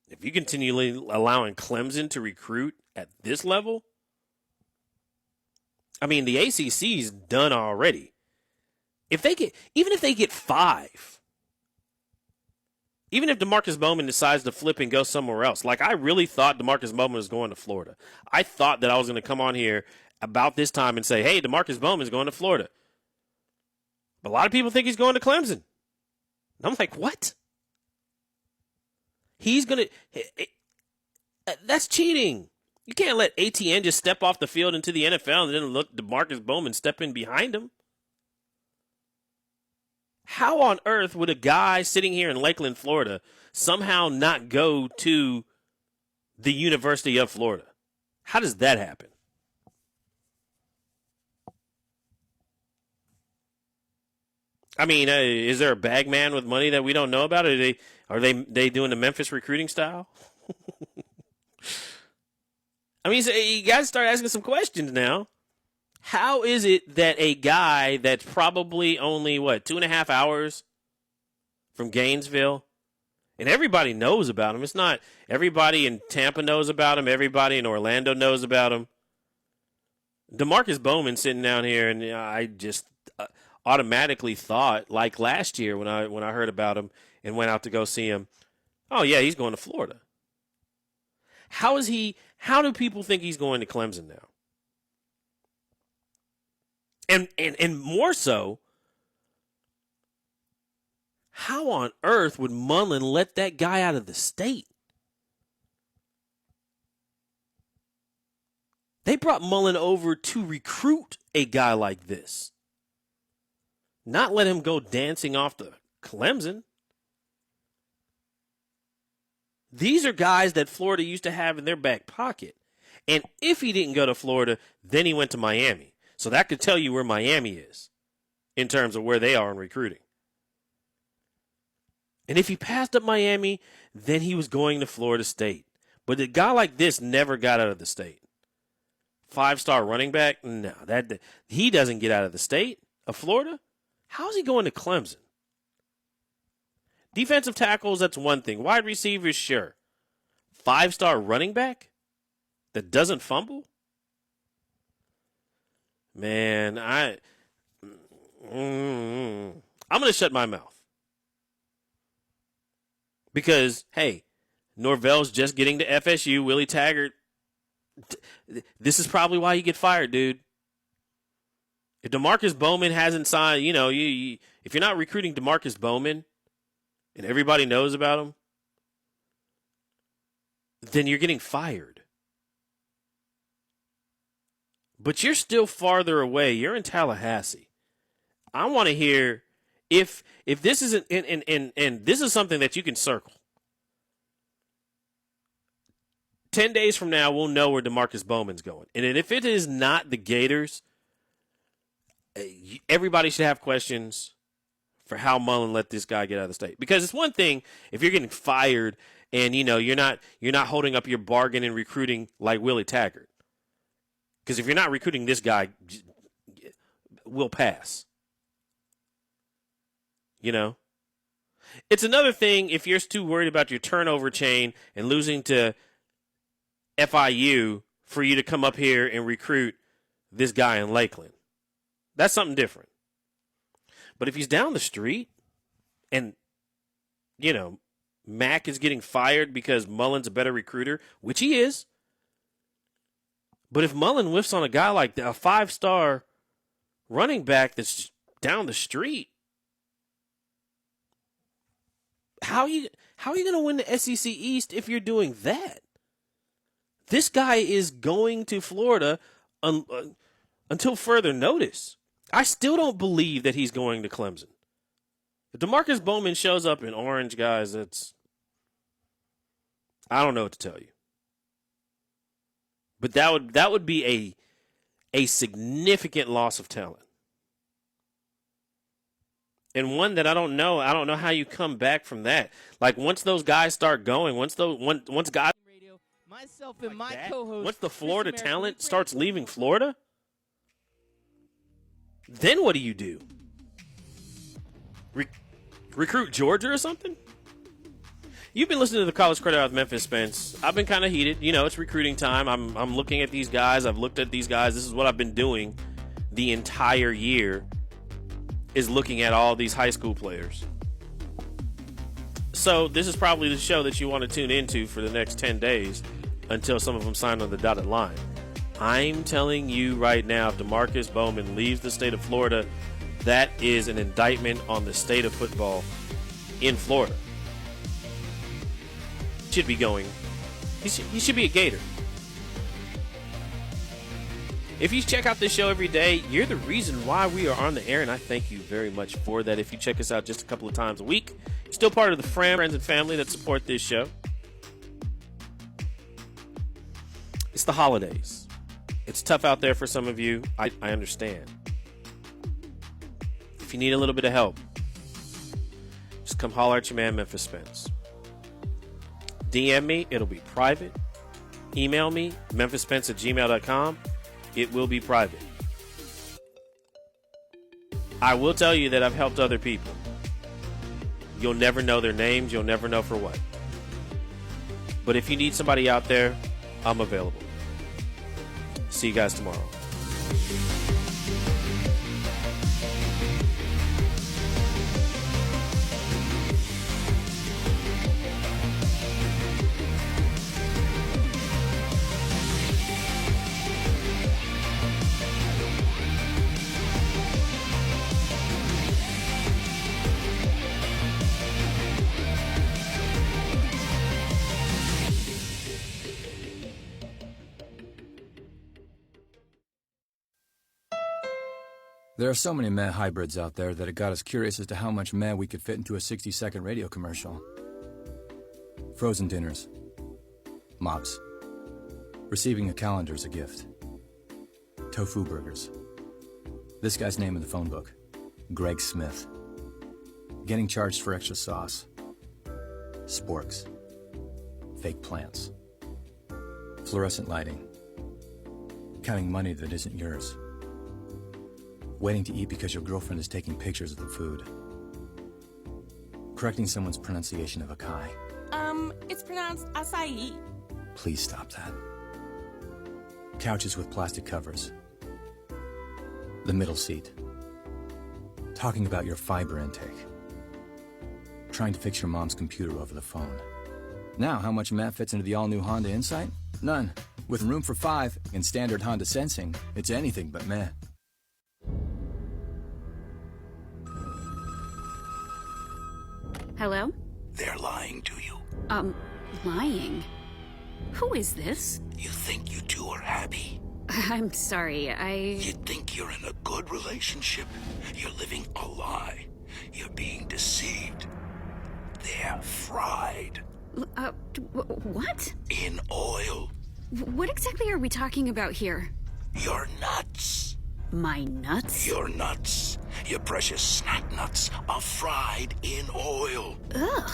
If you continually allowing Clemson to recruit at this level, I mean, the ACC's done already. Even if they get 5, even if DeMarcus Bowman decides to flip and go somewhere else, like I really thought DeMarcus Bowman was going to Florida. I thought that I was going to come on here about this time and say, hey, DeMarcus Bowman's going to Florida. But a lot of people think he's going to Clemson. And I'm like, what? He's going to – that's cheating. You can't let ATN just step off the field into the NFL and then look DeMarcus Bowman step in behind him. How on earth would a guy sitting here in Lakeland, Florida, somehow not go to the University of Florida? How does that happen? I mean, is there a bag man with money that we don't know about? Are they doing the Memphis recruiting style? I mean, so you got to start asking some questions now. How is it that a guy that's probably only, 2.5 hours from Gainesville, and everybody knows about him. It's not everybody in Tampa knows about him. Everybody in Orlando knows about him. DeMarcus Bowman sitting down here, and I just automatically thought, like last year when I heard about him and went out to go see him, oh, yeah, he's going to Florida. How do people think he's going to Clemson now? And more so, how on earth would Mullen let that guy out of the state? They brought Mullen over to recruit a guy like this. Not let him go dancing off to Clemson. These are guys that Florida used to have in their back pocket. And if he didn't go to Florida, then he went to Miami. So that could tell you where Miami is in terms of where they are in recruiting. And if he passed up Miami, then he was going to Florida State. But a guy like this never got out of the state. 5-star running back? No, he doesn't get out of the state of Florida. How's he going to Clemson? Defensive tackles, that's one thing. Wide receivers, sure. 5-star running back that doesn't fumble? Man, I'm going to shut my mouth. Because, hey, Norvell's just getting to FSU. Willie Taggart, this is probably why you get fired, dude. If DeMarcus Bowman hasn't signed, if you're not recruiting DeMarcus Bowman and everybody knows about him, then you're getting fired. But you're still farther away. You're in Tallahassee. I want to hear if this isn't, and this is something that you can circle. 10 days from now, we'll know where DeMarcus Bowman's going. And if it is not the Gators, everybody should have questions for how Mullen let this guy get out of the state. Because it's one thing if you're getting fired and you're not holding up your bargain in recruiting like Willie Taggart. Because if you're not recruiting this guy, we'll pass. It's another thing if you're too worried about your turnover chain and losing to FIU for you to come up here and recruit this guy in Lakeland. That's something different. But if he's down the street and, Mack is getting fired because Mullen's a better recruiter, which he is. But if Mullen whiffs on a guy like a 5-star running back that's down the street, how are you going to win the SEC East if you're doing that? This guy is going to Florida until further notice. I still don't believe that he's going to Clemson. If DeMarcus Bowman shows up in orange, guys, I don't know what to tell you. But that would be a significant loss of talent. And one that I don't know how you come back from that. Like once those guys start going, once guys myself and my co-host, once the Florida talent starts leaving Florida, then what do you do? Recruit Georgia or something? You've been listening to the College Credit Hour with Memphis Spence. I've been kind of heated. It's recruiting time. I'm looking at these guys. I've looked at these guys. This is what I've been doing the entire year, is looking at all these high school players. So this is probably the show that you want to tune into for the next 10 days until some of them sign on the dotted line. I'm telling you right now, if DeMarcus Bowman leaves the state of Florida, that is an indictment on the state of football in Florida. Should be going. He should be a Gator. If you check out this show every day, you're the reason why we are on the air, and I thank you very much for that. If you check us out just a couple of times a week, you're still part of the friends and family that support this show. It's the holidays. It's tough out there for some of you. I understand. If you need a little bit of help, just come holler at your man, Memphis Spence. DM me. It'll be private. Email me, memphisspence@gmail.com. It will be private. I will tell you that I've helped other people. You'll never know their names. You'll never know for what. But if you need somebody out there, I'm available. See you guys tomorrow. There are so many meh hybrids out there that it got us curious as to how much meh we could fit into a 60-second radio commercial. Frozen dinners. Mops. Receiving a calendar as a gift. Tofu burgers. This guy's name in the phone book. Greg Smith. Getting charged for extra sauce. Sporks. Fake plants. Fluorescent lighting. Counting money that isn't yours. Waiting to eat because your girlfriend is taking pictures of the food. Correcting someone's pronunciation of acai. It's pronounced acai. Please stop that. Couches with plastic covers. The middle seat. Talking about your fiber intake. trying to fix your mom's computer over the phone. Now, how much meh fits into the all-new Honda Insight? None. With room for 5 and standard Honda sensing, it's anything but meh. Hello? They're lying to you. Lying? Who is this? You think you two are happy. I'm sorry, You think you're in a good relationship. You're living a lie. You're being deceived. They're fried. What? In oil. What exactly are we talking about here? Your nuts. My nuts? Your nuts. Your precious snack nuts are fried in oil. Ugh.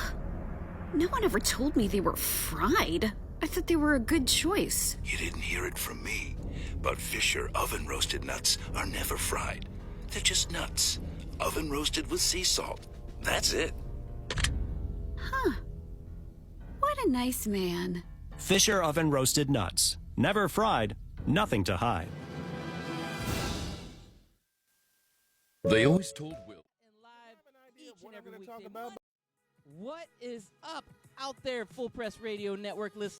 No one ever told me they were fried. I thought they were a good choice. You didn't hear it from me, but Fisher oven-roasted nuts are never fried. They're just nuts, oven-roasted with sea salt. That's it. Huh. What a nice man. Fisher oven-roasted nuts. Never fried, nothing to hide. They always told Will. What is up out there, Full Press Radio Network listeners?